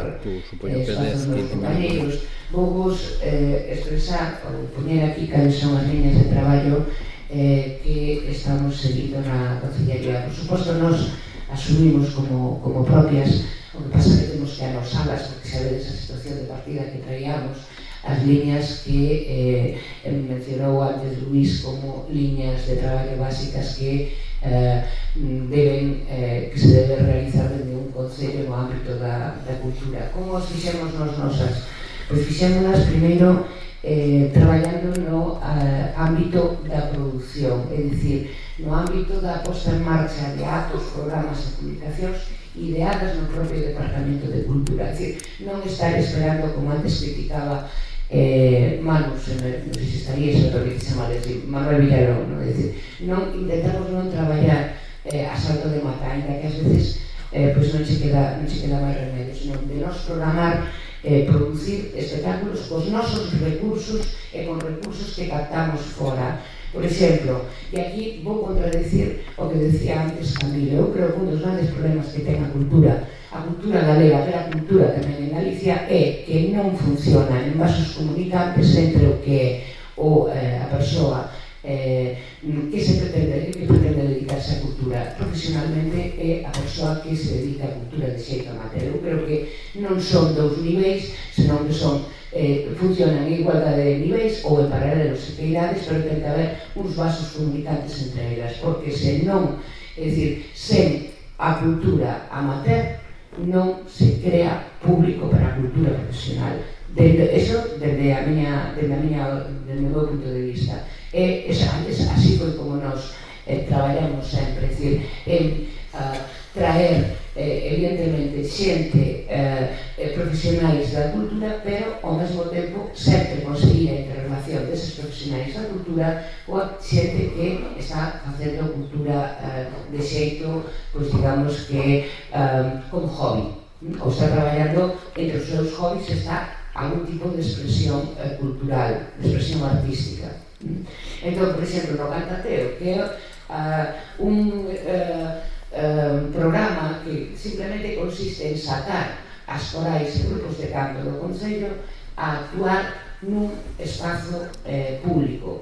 espazos dos compañeros. Vou-vos expresar ou poñer aquí cales son as liñas de traballo que estamos seguindo na Concellería. Por suposto, nos asumimos como propias, o que pasa que temos que anosalas, porque sabedes a situación de partida que traíamos, as liñas que mencionou antes Luís como liñas de traballo básicas que se debe realizar dende un concello no ámbito da cultura. Como os fixemos nos nosas? Pois fixémonas primeiro traballando no ámbito da produción, é dicir, no ámbito da posta en marcha de actos, programas e publicacións ideadas no propio Departamento de Cultura. É dicir, non estar esperando, como antes criticaba Manu, non sei se estaría iso que se chama Manuel Villarón, non? É dicir, intentamos non traballar a salto de mata, ainda que ás veces pois non se queda máis remedio, senón de nos programar producir espectáculos cos nosos recursos e con recursos que captamos fora. Por exemplo, e aquí vou contradecir o que decía antes Camilo, eu creo que un dos grandes problemas que ten a cultura galega, pero a cultura tamén en Galicia, é que non funciona en vasos comunicantes entre o que a persoa que pretende dedicarse á cultura profesionalmente e a persoa que se dedica á cultura de xeito amateur. Eu creo que non son dous niveis, senón que funcionan en igualdade de niveis ou en paralelo se queirades, pero ten que haber uns vasos comunicantes entre elas, porque se non, é dicir, sen a cultura amateur non se crea público para a cultura profesional. Eso desde o meu punto de vista. Así foi como nos traballamos sempre, é dicir, en traer evidentemente xente profesionais da cultura, pero ao mesmo tempo sempre conseguir a interrelación deses profesionais da cultura coa xente que está facendo cultura de xeito, pois digamos que como hobby, ou está traballando entre os seus hobbies, está algún tipo de expresión cultural, de expresión artística. Entón, por exemplo, no Cantateo, que é un programa que simplemente consiste en sacar as corais e grupos de canto do Concello a actuar nun espazo público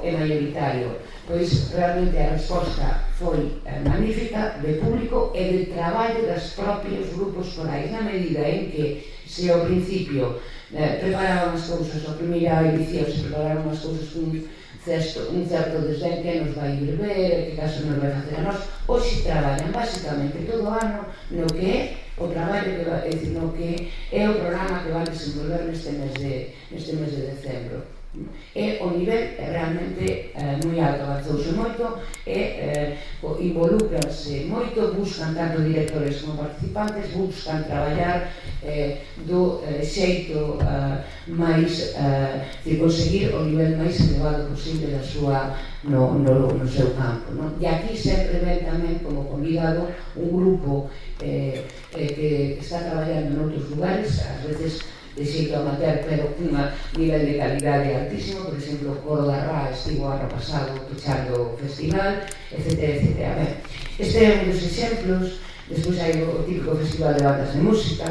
e maioritario. Pois realmente a resposta foi magnífica de público e de traballo dos propios grupos corais, na medida en que se ao principio preparaban as cousas, a primeira edición se prepararon as cousas con un certo desdén que nos vai ir ver, que caso nos vai facer a nós. Hoxe traballan basicamente todo o ano no que é o traballo que vai, é dicir, no que é o programa que van desenvolver neste mes de decembro. E o nivel é realmente moi alto, avanzouse moito e involúcranse moito, buscan tanto directores como participantes, buscan traballar do xeito máis de conseguir o nivel máis elevado posible da súa no seu campo, non? E aquí sempre ven tamén como convidado un grupo que está traballando noutros lugares, ás veces de xeito amateur, pero cun nivel de calidade altísimo. Por exemplo, o Coro da Rá estivo ano pasado pechando o festival, etc. Este é un dos exemplos. Despois hai o típico Festival de Bandas de Música.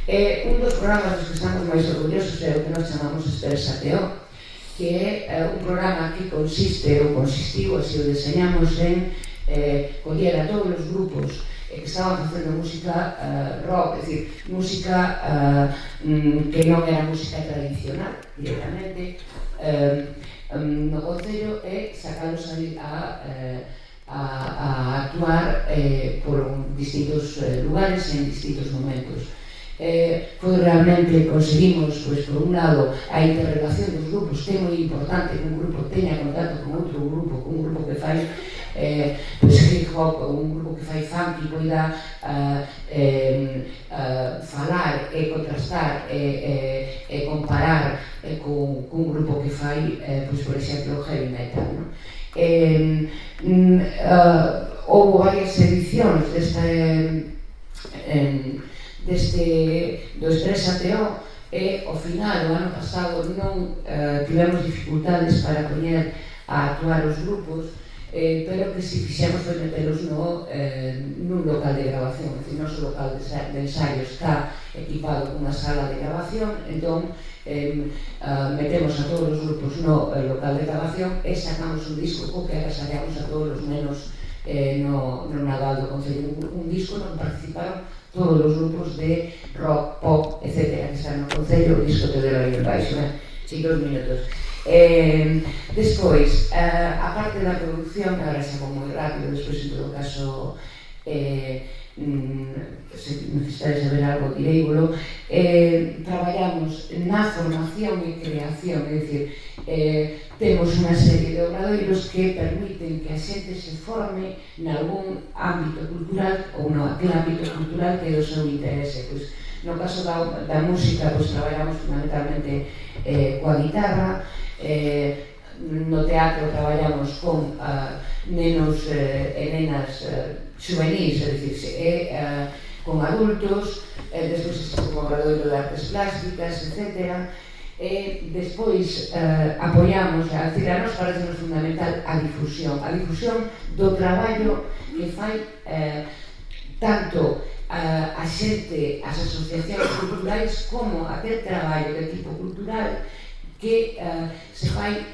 Un dos programas dos que estamos máis orgullosos é o que nós chamamos Expresa-TO, que é un programa que consistiu, así o deseñamos, en coller a todos os grupos que estaban facendo música rock, é dicir, música que non era música tradicional directamente no Concello, e sacalos a actuar por distintos lugares en distintos momentos. Foi realmente, conseguimos, pois, por un lado, a interrelación dos grupos, que é moi importante que un grupo teña contacto con outro grupo, con un grupo que fai hip hop, ou un grupo que fai funk, e poida falar e contrastar e comparar con un grupo que fai, pois, por exemplo, heavy metal, non? Houve varias edicións do Expresa-TO, e ao final, o ano pasado, non tivemos dificultades para poñer a actuar os grupos, pero que si fixemos foi metelos nun local de grabación. O noso local de ensaio está equipado cunha sala de grabación, entón metemos a todos os grupos no local de grabación e sacamos un disco co que agasallamos a todos os nenos no Nadal do Concello, un disco non participaron todos os grupos de rock, pop, etc. que están no Concello, o disco te dero aí en baixo, sí, 2 minutos. Despois, a parte da producción, agora xa como moi rápido, despois en todo caso se necesitades saber algo direívolo, traballamos na formación e creación, é dicir, temos unha serie de obradoiros que permiten que a xente se forme nalgún ámbito cultural ou naquele ámbito cultural que é do seu interese. Pois, no caso da música, pois, traballamos fundamentalmente coa guitarra, no teatro traballamos con nenos e nenas juvenis, é dicir, con adultos, despois existe como obradoiro de artes plásticas, etc. Despois apoiamos, a nos parece fundamental a difusión do traballo que fai tanto a xente, as asociacións culturais, como aquel traballo de tipo cultural que se fai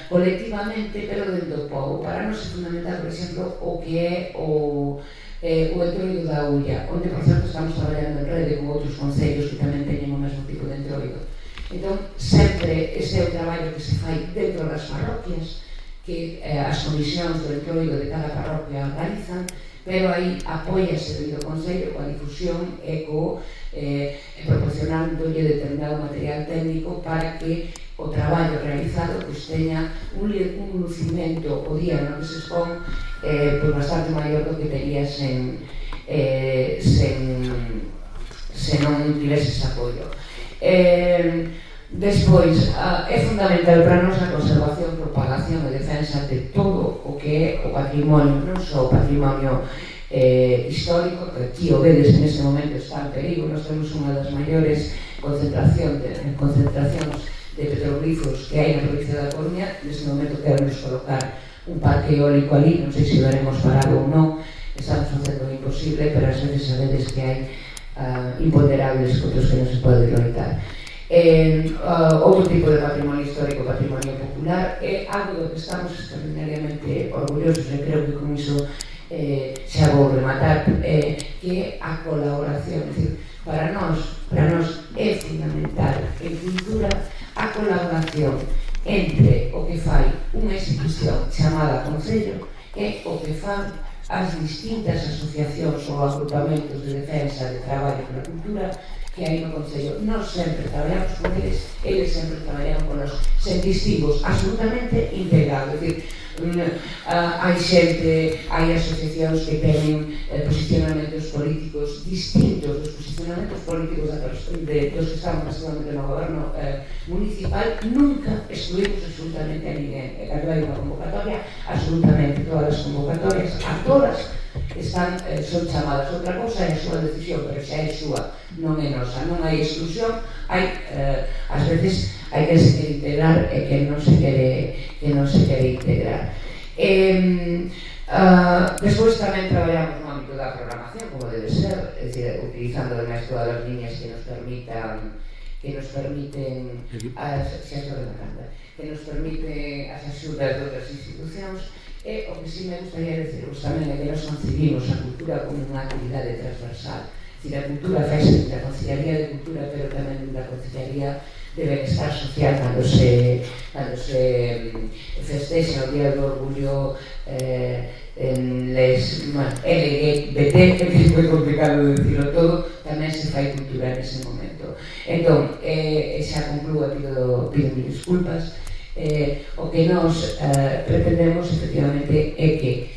colectivamente, pero dentro do povo. Para nós é fundamental, por exemplo, o que é o entroido da Ulla, onde, por certo, estamos traballando en rede con outros concellos que tamén teñen o mesmo tipo de entroido. Entón, sempre este é o traballo que se fai dentro das parroquias, que as comisións do entroido de cada parroquia organizan, pero aí apóiase do Concello coa difusión e proporcionándolle determinado material técnico para que o traballo realizado pois teña un lucimento o día no que se expón pois bastante maior do que tería se non tivese ese apoio. Despois, é fundamental para nós a conservación, propagación e defensa de todo o que é o patrimonio, non só o patrimonio histórico, que aquí o vedes en este momento está en perigo. Nós temos unha das maiores concentracións de petroglifos que hai na provincia da Coruña. Neste momento queremos colocar un parque eólico ali, non sei se lo haremos parado ou non, estamos facendo o imposible, pero ás veces sabedes que hai imponderables outros que non se pode limitar. Outro tipo de patrimonio histórico, patrimonio popular, é algo do que estamos extraordinariamente orgullosos, e creo que con iso xa vou rematar, que é a colaboración. É dicir, para nós é fundamental en cultura a colaboración entre o que fai unha institución chamada Concello e o que fan as distintas asociacións ou agrupamentos de defensa de traballo pola cultura que hai no Concello. Nós sempre traballamos con eles sempre traballaron con nós, sen distingos, absolutamente integrado. É dicir, hai xente, hai asociacións que teñen posicionamentos políticos distintos dos posicionamentos políticos dos que estamos actualmente no goberno municipal. Nunca excluímos absolutamente a ninguén. E cando hai unha convocatoria, absolutamente todas as convocatorias, a todas son chamadas. Outra cousa é a súa decisión, pero xa é súa, non é nosa. Non hai exclusión, ás veces hai que se quere integrar e que non se quere integrar. Despois tamén traballamos no ámbito da programación, como debe ser, é dicir, utilizando ademais todas as líneas que nos permiten as axudas de outras institucións. E o que sí me gustaría deciros tamén é que nos concebimos a cultura como unha actividade transversal. É dicir, a cultura faise da Concellaría de Cultura, pero tamén da Concellaría de Benestar Social cando se festexa o Día do Orgullo LGBT, que é moi complicado de decirlo todo, tamén se fai cultura nese momento. Entón, xa concluo e pido mil disculpas. O que nos pretendemos efectivamente é que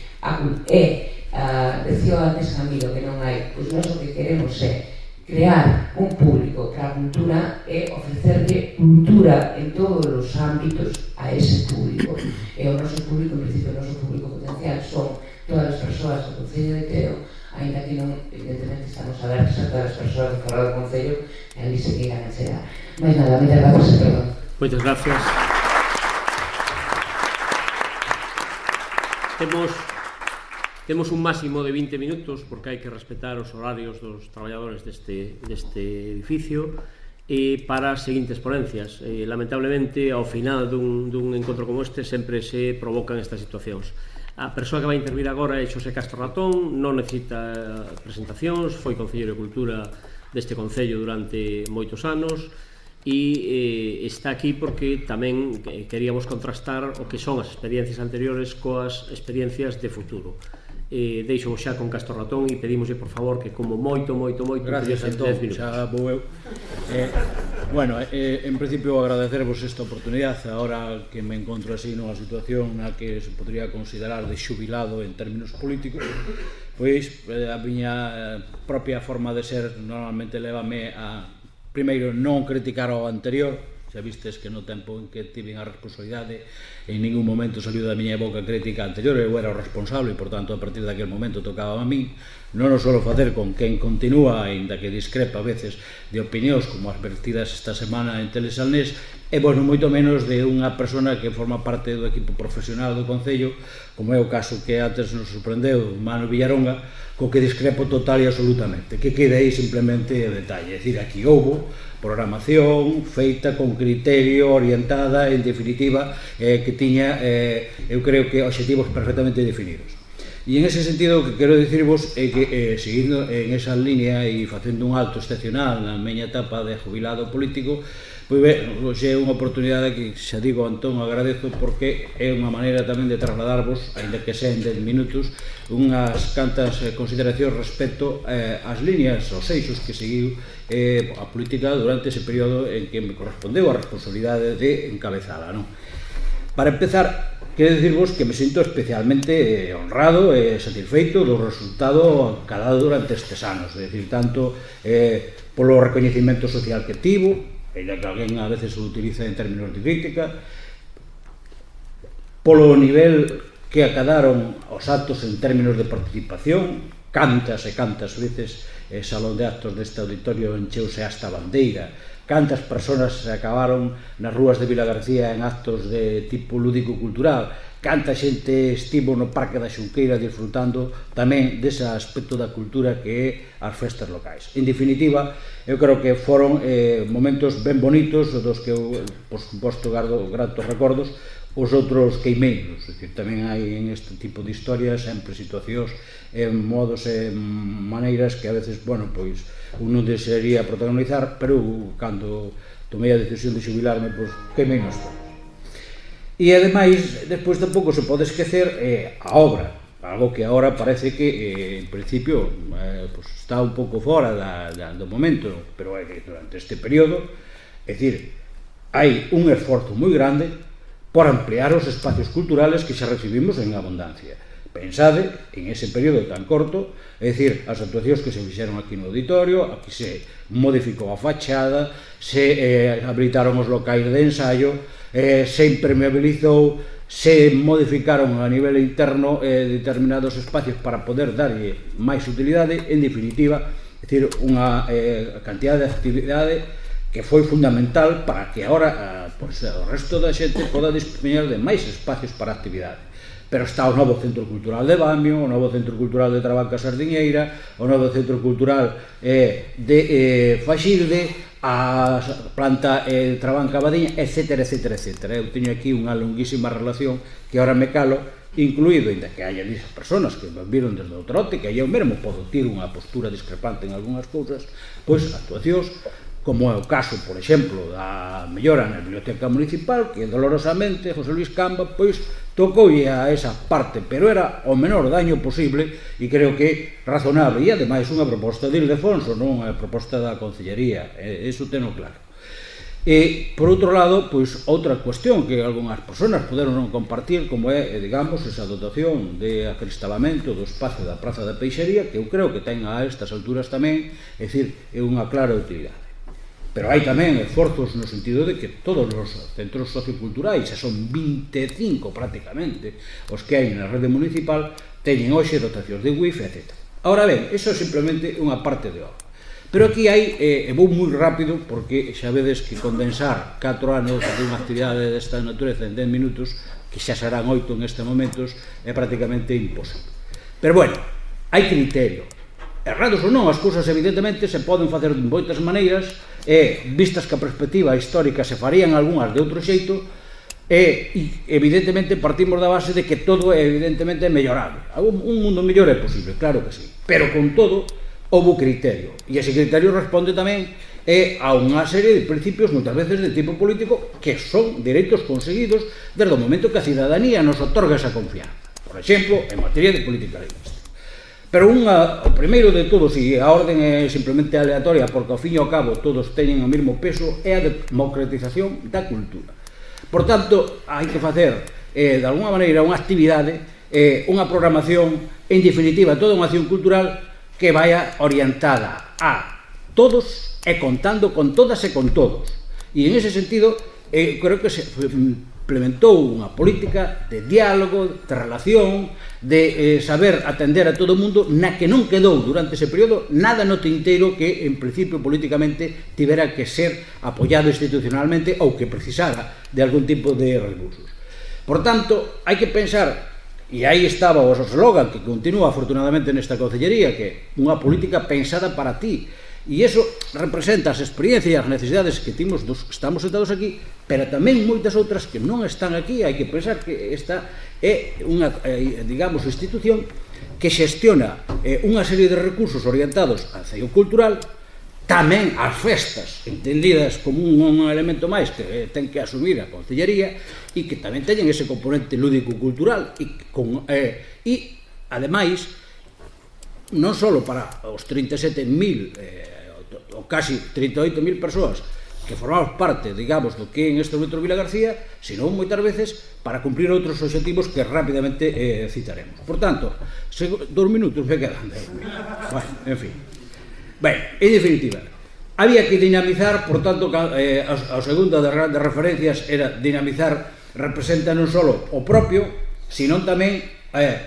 decía antes Camilo que non hai, pois nós o que queremos é crear un público para a cultura e ofrecerle cultura en todos os ámbitos a ese público. E o noso público, en principio, o noso público potencial son todas as persoas do Concello de Teo, ainda que non, evidentemente, estamos abertos a todas as persoas de fora do Concello que ali se queiran chegar. Mais nada, moitas gracias a todos. Moitas gracias. Temos un máximo de 20 minutos porque hai que respetar os horarios dos traballadores deste edificio para as seguintes ponencias. Lamentablemente, ao final dun encontro como este sempre se provocan estas situacións. A persoa que vai intervir agora é Xosé Castro Ratón, non necesita presentacións, foi Concelleiro de Cultura deste Concello durante moitos anos e está aquí porque tamén queríamos contrastar o que son as experiencias anteriores coas experiencias de futuro. Deixo xa con Castro Ratón e pedimoslle por favor que como moito gracias, Antón, xa vou eu. Bueno, en principio agradecervos esta oportunidade agora que me encontro así nunha situación na que se podría considerar de xubilado en términos políticos, pois a miña propia forma de ser normalmente lévame a primeiro non criticar ao anterior. Xa vistes que no tempo en que tive a responsabilidade en ningún momento saliu da miña boca crítica anterior, eu era o responsable e por tanto a partir daquele momento tocaba a min. Non o suelo facer con quen continúa, ainda que discrepa a veces de opinións como as vertidas esta semana en Telesalnés, e bueno, moito menos de unha persona que forma parte do equipo profesional do Concello, como é o caso que antes nos sorprendeu Manu Villaronga, co que discrepo total e absolutamente, que quede aí simplemente o detalle, é dicir, aquí houbo programación feita con criterio, orientada, en definitiva, que tiña, eu creo que obxectivos perfectamente definidos. E en ese sentido o que quero dicirvos é que, seguindo en esa línea e facendo un alto excepcional na miña etapa de jubilado político, pois ben, hoxe é unha oportunidade que, xa digo, Antón, agradezo porque é unha maneira tamén de trasladarvos, ainda que sea en 10 minutos, unhas cantas consideracións respecto ás líneas, aos eixos que seguiu a política durante ese período en que me correspondeu a responsabilidade de encabezala, non? Para empezar, quero dicirvos que me sinto especialmente honrado e satisfeito do resultado acadado durante estes anos, é dicir, tanto polo recoñecemento social que tivo, e que alguén a veces o utiliza en términos de crítica, polo nivel que acadaron os actos en términos de participación, cantas e cantas veces o salón de actos deste auditorio encheuse hasta a bandeira, cantas persoas se acabaron nas rúas de Vilagarcía en actos de tipo lúdico-cultural, canta xente estivo no Parque da Xunqueira disfrutando tamén dese aspecto da cultura que é as festas locais. En definitiva, eu creo que foron momentos ben bonitos dos que eu, por suposto, gardo gratos recordos. Os outros queimeiros, que tamén hai en este tipo de historias sempre situacións, modos e maneiras que a veces, bueno, pois un non desearía protagonizar, pero cando tomei a decisión de xubilarme, pois queimei nos todos. E ademais, despois tampouco se pode esquecer a obra, algo que agora parece que, en principio, está un pouco fora do momento, pero é que durante este período, é dicir, hai un esforzo moi grande por ampliar os espacios culturales que xa recibimos en abundancia. Pensade en ese período tan corto, é dicir, as actuacións que se fixeron aquí no auditorio, aquí se modificou a fachada, se habilitaron os locais de ensaio, se impermeabilizou, se modificaron a nivel interno determinados espacios para poder darlle máis utilidade, en definitiva, é dicir, unha cantidad de actividade que foi fundamental para que agora o resto da xente poda dispoñer de máis espacios para actividade. Pero está o novo Centro Cultural de Bamio, o novo Centro Cultural de Trabanca Sardiñeira, o novo Centro Cultural de Faxilde, a planta de Trabanca Badiña, etc. Eu teño aquí unha longuísima relación que agora me calo, incluído, ainda que haya disas personas que me viron desde outra óptica, e eu mesmo podo ter unha postura discrepante en algunhas cousas, pois actuacións como é o caso, por exemplo, da mellora na Biblioteca Municipal, que dolorosamente José Luis Camba pois tocoulle a esa parte, pero era o menor daño posible e creo que razonable, e ademais unha proposta de Ildefonso, non unha proposta da Concellería, eso teno claro. E, por outro lado, pois outra cuestión que algunhas persoas poderon non compartir, como é, digamos, esa dotación de acristabamento do espacio da Praza da Peixería, que eu creo que ten a estas alturas tamén, é dicir, é unha clara utilidade. Pero hai tamén esforzos no sentido de que todos os centros socioculturais, e son 25 prácticamente os que hai na rede municipal, teñen hoxe dotacións de wifi, etc. Ahora ben, iso é simplemente unha parte de obra. Pero aquí hai, e vou moi rápido, porque xa vedes que condensar 4 anos de unha actividade desta natureza en 10 minutos, que xa serán 8 en estes momentos, é prácticamente imposible. Pero bueno, hai criterio. Errados ou non, as cousas evidentemente se poden facer de moitas maneiras, e vistas que a perspectiva histórica se farían algunhas de outro xeito, e evidentemente partimos da base de que todo é evidentemente mellorable. Un mundo mellor é posible, claro que sí, pero con todo houve criterio, e ese criterio responde tamén a unha serie de principios moitas veces de tipo político que son dereitos conseguidos desde o momento que a cidadanía nos otorga esa confianza, por exemplo, en materia de política lingüística. Pero o primeiro de todos, e a orden é simplemente aleatoria porque ao fin e ao cabo todos teñen o mesmo peso, é a democratización da cultura. Por tanto, hai que facer, de alguna maneira, unha actividade, unha programación, en definitiva, toda unha acción cultural que vaya orientada a todos e contando con todas e con todos. E en ese sentido, creo que se implementou unha política de diálogo, de relación, de saber atender a todo o mundo, na que non quedou durante ese período nada no tinteiro que, en principio, políticamente tivera que ser apoiado institucionalmente ou que precisara de algún tipo de recursos. Por tanto, hai que pensar, e aí estaba o slogan que continúa afortunadamente nesta concellería, que é unha política pensada para ti. E iso representa as experiencias e as necesidades que timos dos que estamos sentados aquí, pero tamén moitas outras que non están aquí. Hai que pensar que esta é unha, digamos, institución que xestiona unha serie de recursos orientados ao ceio cultural, tamén as festas, entendidas como un elemento máis que ten que asumir a concellería, e que tamén teñen ese componente lúdico-cultural, e ademais, non só para os 37.000 ou casi 38.000 persoas que formamos parte, digamos, do que en este momento Vilagarcía, senón moitas veces para cumplir outros obxectivos que rapidamente citaremos. Por tanto, 2 minutos me quedan. En fin. Ben, en definitiva, había que dinamizar, por tanto, a segunda das grandes referencias era dinamizar, representa non só o propio, senón tamén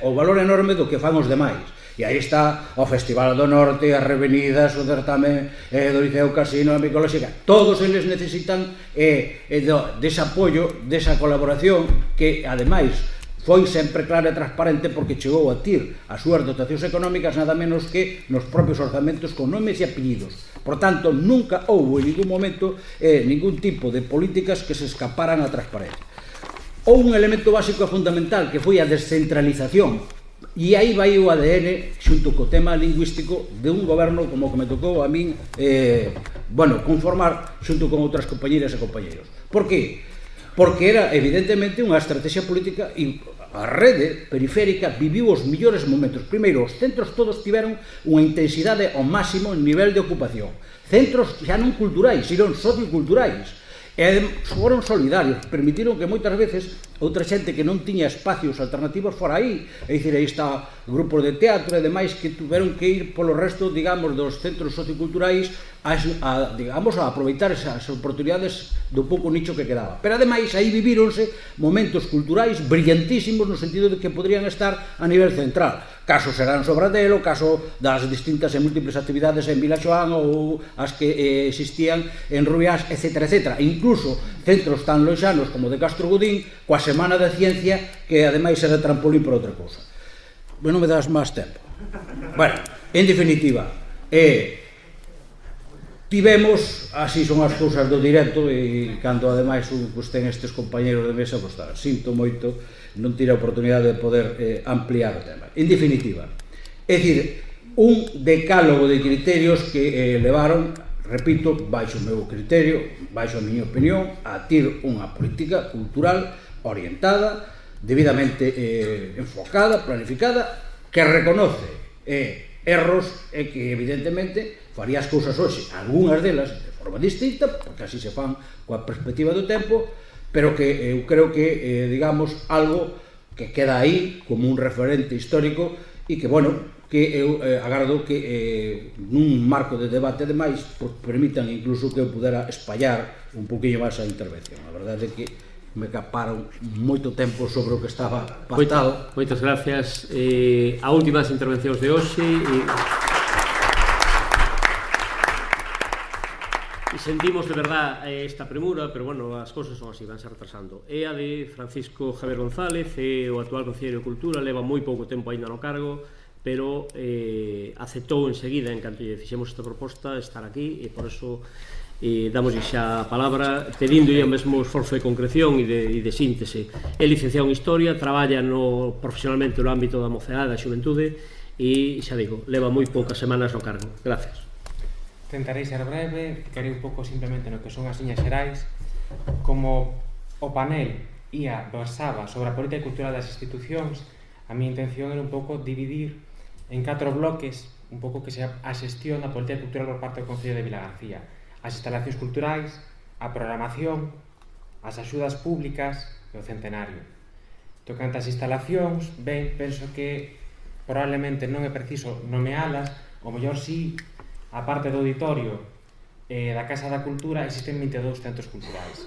o valor enorme do que fan os demais. E aí está o Festival do Norte, as Revenidas, o certamen do Liceo Casino, a Micolóxica. Todos eles necesitan dese apoio, desa colaboración que, ademais, foi sempre clara e transparente porque chegou a TIR as súas dotacións económicas nada menos que nos propios orzamentos con nomes e apellidos. Por tanto, nunca houve en ningún momento ningún tipo de políticas que se escaparan á transparencia. Houve un elemento básico e fundamental que foi a descentralización. E aí vai o ADN xunto co tema lingüístico de un goberno como que me tocou a min conformar xunto con outras compañeras e compañeros. Por qué? Porque era evidentemente unha estrategia política e a rede periférica viviu os millores momentos. Primeiro, os centros todos tiveron unha intensidade ao máximo en nivel de ocupación. Centros xa non culturais, sino socioculturais. E foron solidarios, permitiron que moitas veces outra xente que non tiña espacios alternativos fora aí, é dicir, aí está grupos de teatro e demais que tiveron que ir polo resto, digamos, dos centros socioculturais a aproveitar esas oportunidades do pouco nicho que quedaba. Pero ademais aí vivíronse momentos culturais brillantísimos no sentido de que podrían estar a nivel central. Caso Serán Sobradelo, caso das distintas e múltiples actividades en Vilaxoán ou as que existían en Rubiás, etc. Incluso centros tan loxanos como de Castro Godín, coa Semana de Ciencia, que ademais era trampolín por outra cousa. Non me das máis tempo. Bueno, en definitiva, tivemos, así son as cousas do directo, e cando ademais ten estes compañeros de mesa, sinto moito non tira a oportunidade de poder ampliar o tema. En definitiva, é dicir, un decálogo de criterios que levaron, repito, baixo o meu criterio, baixo a miña opinión, a TIR unha política cultural orientada, debidamente enfocada, planificada, que reconoce erros e que evidentemente faría as cousas hoxe, algunhas delas de forma distinta, porque así se fan coa perspectiva do tempo, pero que eu creo que, digamos, algo que queda aí como un referente histórico e que, bueno, que eu agardo que nun marco de debate ademais permitan incluso que eu pudera espallar un poquinho máis a intervención. A verdade é que me caparon moito tempo sobre o que estaba pactado. Moitas gracias. A últimas intervencións de hoxe e sentimos de verdad esta premura, pero bueno, as cousas son así, vanse retrasando. É a de Francisco Javier González, o actual Concelleiro de Cultura, leva moi pouco tempo aínda no cargo, pero aceptou enseguida, en canto lle fixemos esta proposta, estar aquí, e por eso damos xa a palabra pedindo o mesmo esforzo de concreción e de síntese. É licenciado en Historia, traballa profesionalmente no ámbito da mocidade, da xuventude e, xa digo, leva moi poucas semanas no cargo. Gracias. Tentarei ser breve, ficarei un pouco simplemente no que son as liñas xerais. Como o panel versaba sobre a política cultural das institucións, a miña intención era un pouco dividir en 4 bloques un pouco que sea a xestión da política cultural por parte do Concello de Vilagarcía: as instalacións culturais, a programación, as axudas públicas e o centenario. Tocante as instalacións, ben, penso que probablemente non é preciso nomealas, ou mellor si, a parte do auditorio da Casa da Cultura existen 22 centros culturais.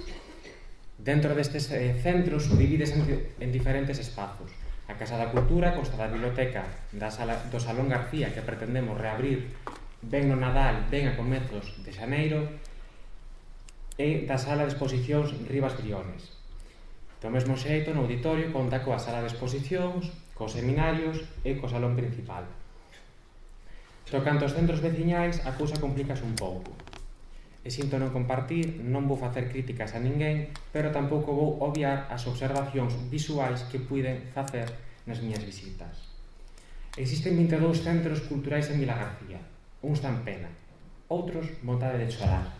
Dentro destes centros divides en diferentes espazos. A Casa da Cultura consta da biblioteca do Salón García, que pretendemos reabrir ben no Nadal, ben a comezos de xaneiro, e da Sala de Exposicións Rivas Briones. Do mesmo xeito, no auditorio conta coa Sala de Exposicións, cos seminarios e co Salón Principal. Tocante aos centros veciñais, a cousa complícase un pouco. E sinto non compartir, non vou facer críticas a ninguén, pero tampouco vou obviar as observacións visuais que puiden facer nas miñas visitas. Existen 22 centros culturais en Vilagarcía. Uns dan pena, outros vontade de chorar.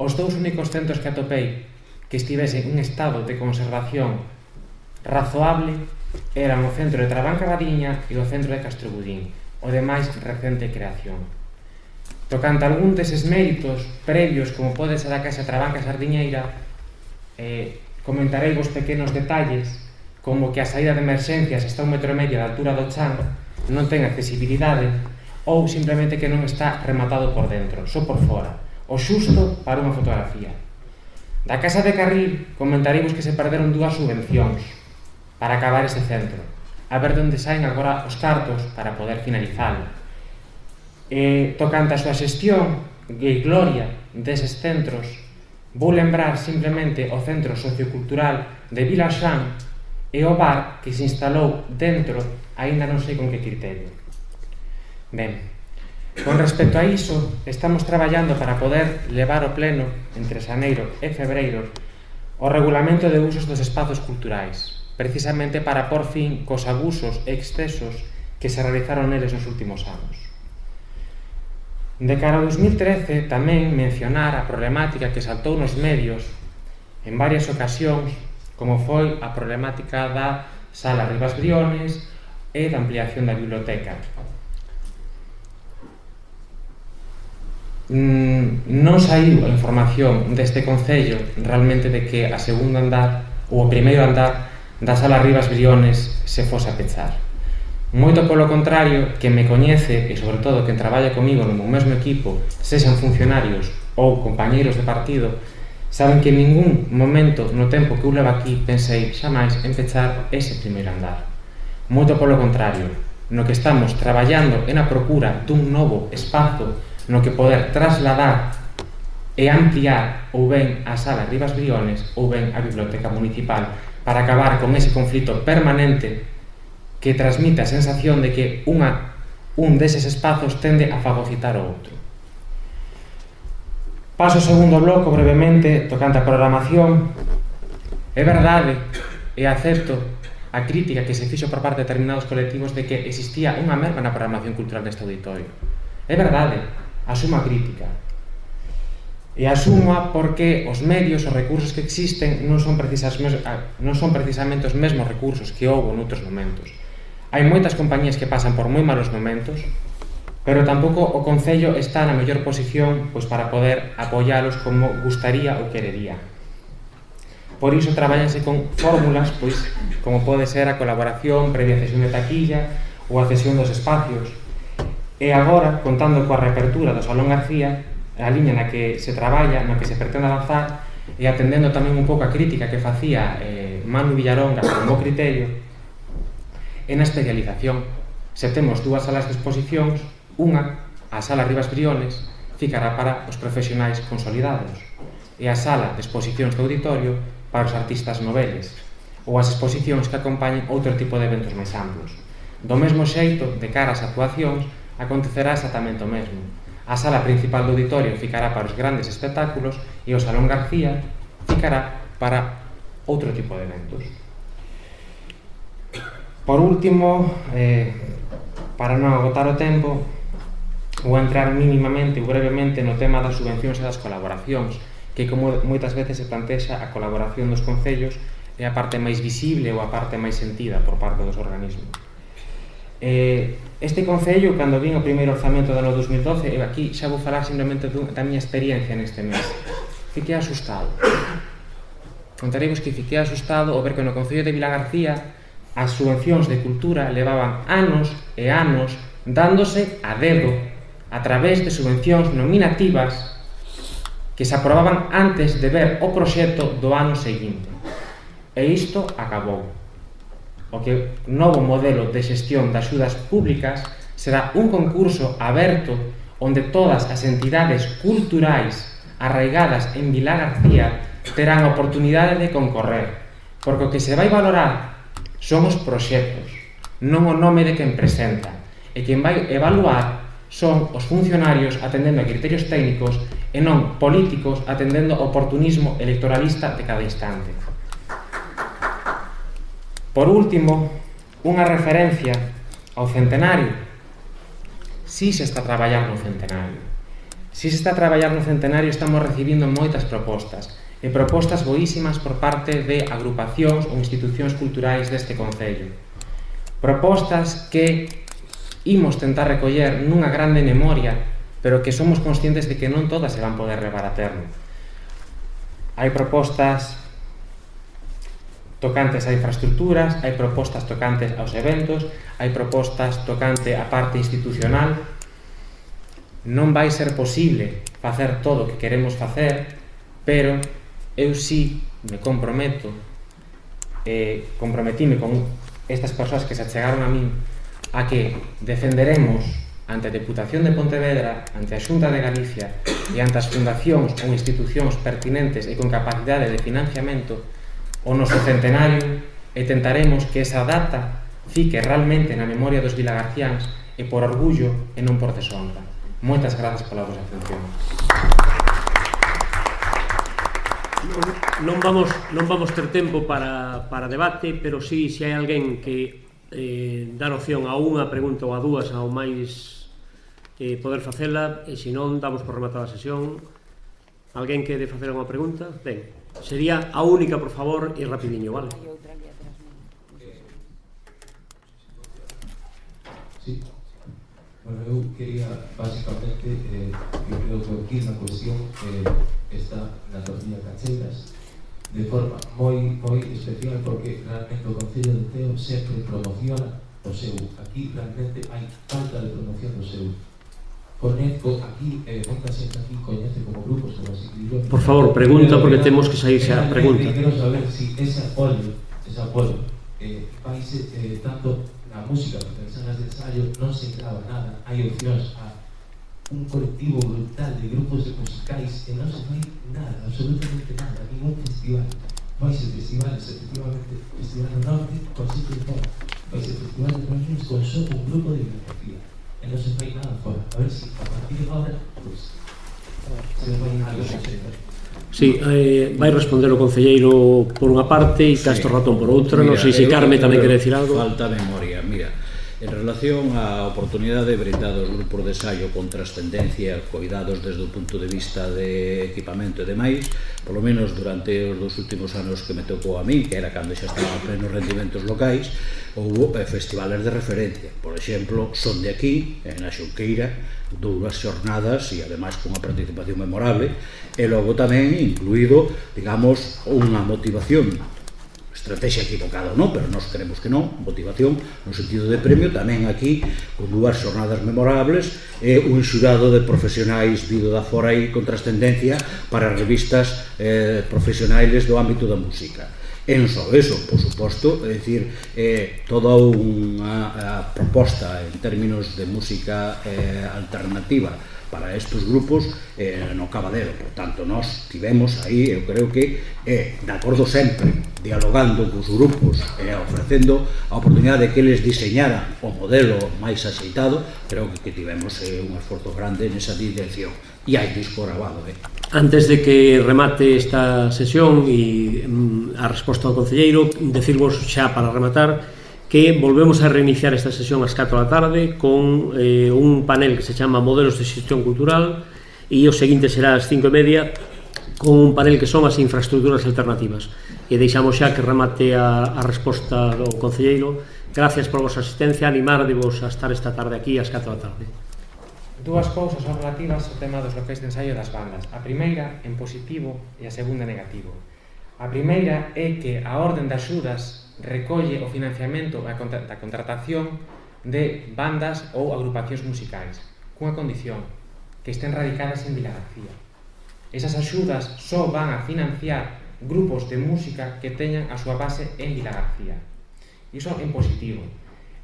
Os 2 únicos centros que atopei que estivesen en un estado de conservación razoable eran o centro de Trabanca Badiña e o centro de Castrobudín, o de máis recente creación. Tocante a algún deses méritos previos, como pode ser a Casa Trabanca Sardiñeira, comentarei vos pequenos detalles, como que a saída de emerxencias está a 1,5 metro da altura do chan, non ten accesibilidade, ou simplemente que non está rematado por dentro, só por fora, o xusto para unha fotografía. Da Casa de Carril comentareivos que se perderon 2 subvencións para acabar ese centro, a ver onde saen agora os cartos para poder finalizalo. Tocante a súa xestión e gloria deses centros, vou lembrar simplemente o Centro Sociocultural de Vilaxán e o bar que se instalou dentro, aínda non sei con que criterio. Ben, con respecto a iso, estamos traballando para poder levar ao pleno entre xaneiro e febreiro o regulamento de usos dos espazos culturais, precisamente para por fin cos abusos e excesos que se realizaron neles nos últimos anos. De cara ao 2013, tamén mencionar a problemática que saltou nos medios en varias ocasións, como foi a problemática da Sala Rivas Briones e da ampliación da biblioteca. Non saiu a información deste Concello realmente de que a segundo andar ou o primeiro andar da Sala Rivas Briones se fose a pechar. Moito polo contrario, que me coñece e sobre todo que traballa comigo no mesmo equipo, sexan funcionarios ou compañeiros de partido, saben que en ningún momento no tempo que eu levo aquí pensei xamais en pechar ese primeiro andar. Moito polo contrario, no que estamos traballando é na procura dun novo espazo no que poder trasladar e ampliar ou ben a Sala Rivas Briones ou ben a Biblioteca Municipal para acabar con ese conflito permanente que transmite a sensación de que un deses espazos tende a fagocitar o outro. Paso ao segundo bloco brevemente tocante a programación. É verdade e acepto a crítica que se fixo por parte de determinados colectivos de que existía unha merma na programación cultural deste auditorio. É verdade, asumo a crítica. E asúmoa porque os medios, os recursos que existen non son precisamente os mesmos recursos que houbo noutros momentos. Hai moitas compañías que pasan por moi malos momentos, pero tampouco o Concello está na mellor posición para poder apoialos como gustaría ou querería. Por iso traballanse con fórmulas como pode ser a colaboración previa cesión de taquilla ou a cesión dos espacios. E agora, contando coa reapertura do Salón García, a liña na que se traballa, na que se pretende avanzar, e atendendo tamén un pouco a crítica que facía Manu Villaronga con o criterio, e na especialización. Se temos 2 salas de exposicións, unha, a Sala Rivas Briones, ficará para os profesionais consolidados, e a Sala de Exposicións do Auditorio para os artistas noveles, ou as exposicións que acompañen outro tipo de eventos máis amplos. Do mesmo xeito, de cara ás actuacións, acontecerá exactamente o mesmo. A sala principal do auditorio ficará para os grandes espectáculos e o Salón García ficará para outro tipo de eventos. Por último, para non agotar o tempo, vou entrar mínimamente ou brevemente no tema das subvencións e das colaboracións, que como moitas veces se plantexa a colaboración dos concellos é a parte máis visible ou a parte máis sentida por parte dos organismos. Este concello, cando vin o primeiro orzamento do ano 2012, eu aquí xa vou falar simplemente da miña experiencia neste mes. Fiquei asustado. Contareivos que fiquei asustado ao ver que no concello de Vilagarcía as subvencións de cultura levaban anos e anos dándose a dedo a través de subvencións nominativas que se aprobaban antes de ver o proxecto do ano seguinte. E isto acabou. O que novo modelo de xestión de axudas públicas será un concurso aberto onde todas as entidades culturais arraigadas en Vilagarcía terán a oportunidade de concorrer, porque o que se vai valorar son os proxectos, non o nome de quen presenta, e quen vai evaluar son os funcionarios atendendo a criterios técnicos e non políticos atendendo ao oportunismo electoralista de cada instante. Por último, unha referencia ao centenario. Si se está a traballar no centenario. Si se está a traballar no centenario, estamos recibindo moitas propostas, e propostas boísimas por parte de agrupacións ou institucións culturais deste concello. Propostas que imos tentar recoller nunha grande memoria, pero que somos conscientes de que non todas se van poder levar a termo. Hai propostas tocantes a infraestructuras, hai propostas tocantes aos eventos, hai propostas tocante á parte institucional. Non vai ser posible facer todo o que queremos facer, pero eu sí me comprometo, comprometime con estas persoas que se achegaron a min, a que defenderemos ante a Deputación de Pontevedra, ante a Xunta de Galicia e ante as fundacións ou institucións pertinentes e con capacidade de financiamento o noso centenario, e tentaremos que esa data fique realmente na memoria dos vilagarciáns e por orgullo e non por deshonra. Moitas grazas pola vosa atención. Non vamos ter tempo para debate, pero si hai alguén que dá opción a unha pregunta ou a dúas ao máis poder facela, e se non, damos por rematada a sesión. Alguén quere facer unha pregunta? Ben, sería a única, por favor, e rapidiño, vale? Sí. Bueno, eu quería, basicamente, eu creo que aquí na cuestión está nas Torcillas Cacheiras de forma moi especial, porque realmente o Concello de Teo sempre promociona o seu. Aquí realmente hai falta de promoción do seu. Conezco aquí, moita xente aquí coñece como grupos como así. Por favor, pregunta, porque temos que sair xa. Pregunta. Quero saber se ese apoio vaise tanto na música, porque en salas de ensayo non se grava nada, hai opcións a un colectivo brutal de grupos de musicais e non se fai nada, absolutamente nada, ningún festival. Vaise festivales, efectivamente, Festival do Norte con sitio de fora, vaise Festival de Tranquils con só un grupo de bibliografía e non se fai nada fora. A ver se a partir de agora, pues, se vai algo a Sí, vai responder o concelleiro por unha parte e Castro Ratón por outra. Non sei se Carme tamén quere decir algo. Falta memoria, mira. En relación á oportunidade brindada aos grupos de ensaio con trascendencia, cuidados desde o punto de vista de equipamento e demais, polo menos durante os dos últimos anos que me tocou a mí, que era cando xa estaba a plenos rendimentos locais, houve festivales de referencia. Por exemplo, Son de Aquí, na Xunqueira, 2 xornadas e ademais con unha participación memorable, e logo tamén incluído, digamos, unha motivación, estrategia equivocada ou non, pero nós queremos que non, motivación no sentido de premio, tamén aquí con 2 xornadas memorables e un xurado de profesionais vido da fora e con trascendencia para revistas profesionais do ámbito da música. E non só eso, por suposto, é dicir, toda unha proposta en términos de música alternativa para estes grupos no Cabadero. Por tanto, nós tivemos aí, eu creo que de acordo sempre dialogando cos grupos e ofrecendo a oportunidade de que eles diseñaran o modelo máis axeitado. Creo que tivemos un esforzo grande nesa dirección e hai disco grabado. Antes de que remate esta sesión e a resposta do concelleiro, decirvos xa para rematar que volvemos a reiniciar esta sesión ás 4 da tarde con un panel que se chama Modelos de Xestión Cultural, e o seguinte será ás 5:30 con un panel que son as infraestructuras alternativas. E deixamos xa que remate a resposta do concelleiro. Gracias por a vosa asistencia, animardevos a estar esta tarde aquí ás 4 da tarde. Dúas cousas son relativas ao tema dos locais de ensaio das bandas. A primeira en positivo e a segunda en negativo. A primeira é que a orden de axudas recolle o financiamento da contratación de bandas ou agrupacións musicais, cunha condición, que estén radicadas en Vilagarcía. Esas axudas só van a financiar grupos de música que teñan a súa base en Vilagarcía. Iso en positivo.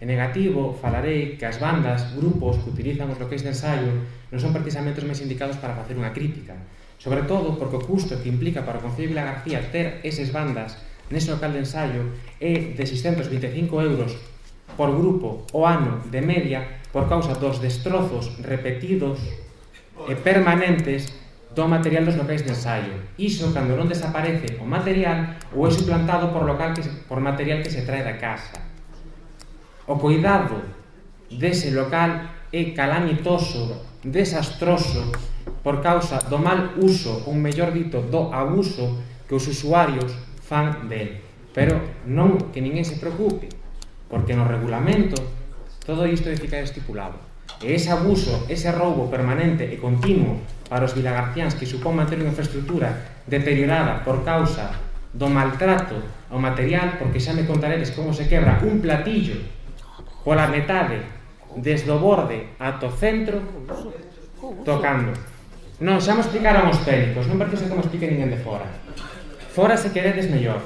En negativo, falarei que as bandas, grupos que utilizan os locais de ensaio non son precisamente os máis indicados para facer unha crítica, sobre todo porque o custo que implica para o Concello de Vilagarcía ter eses bandas nese local de ensaio é de 625 euros por grupo o ano de media por causa dos destrozos repetidos e permanentes do material dos locais de ensaio. Iso cando non desaparece o material ou é suplantado por material que se trae da casa. O cuidado dese local é calamitoso, desastroso, por causa do mal uso, ou mellor dito, do abuso que os usuarios fan del. Pero non que ninguén se preocupe, porque no regulamento todo isto é ficar estipulado. E ese abuso, ese roubo permanente e continuo para os vilagarciáns que supón manter unha infraestructura deteriorada por causa do maltrato ao material, porque xa me contaredes como se quebra un platillo pola metade desde o borde ata o centro tocando. Non, xa me explicaron os técnicos, non preciso que me explique ninguén de fora. Fora se queredes mellor.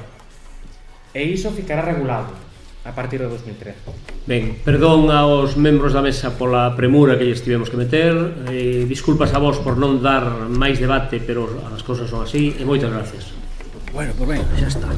E iso ficará regulado a partir de 2013. Ben, perdón aos membros da mesa pola premura que lles tivemos que meter, disculpas a vos por non dar máis debate, pero as cousas son así, e moitas gracias. Bueno, pues ben, xa está.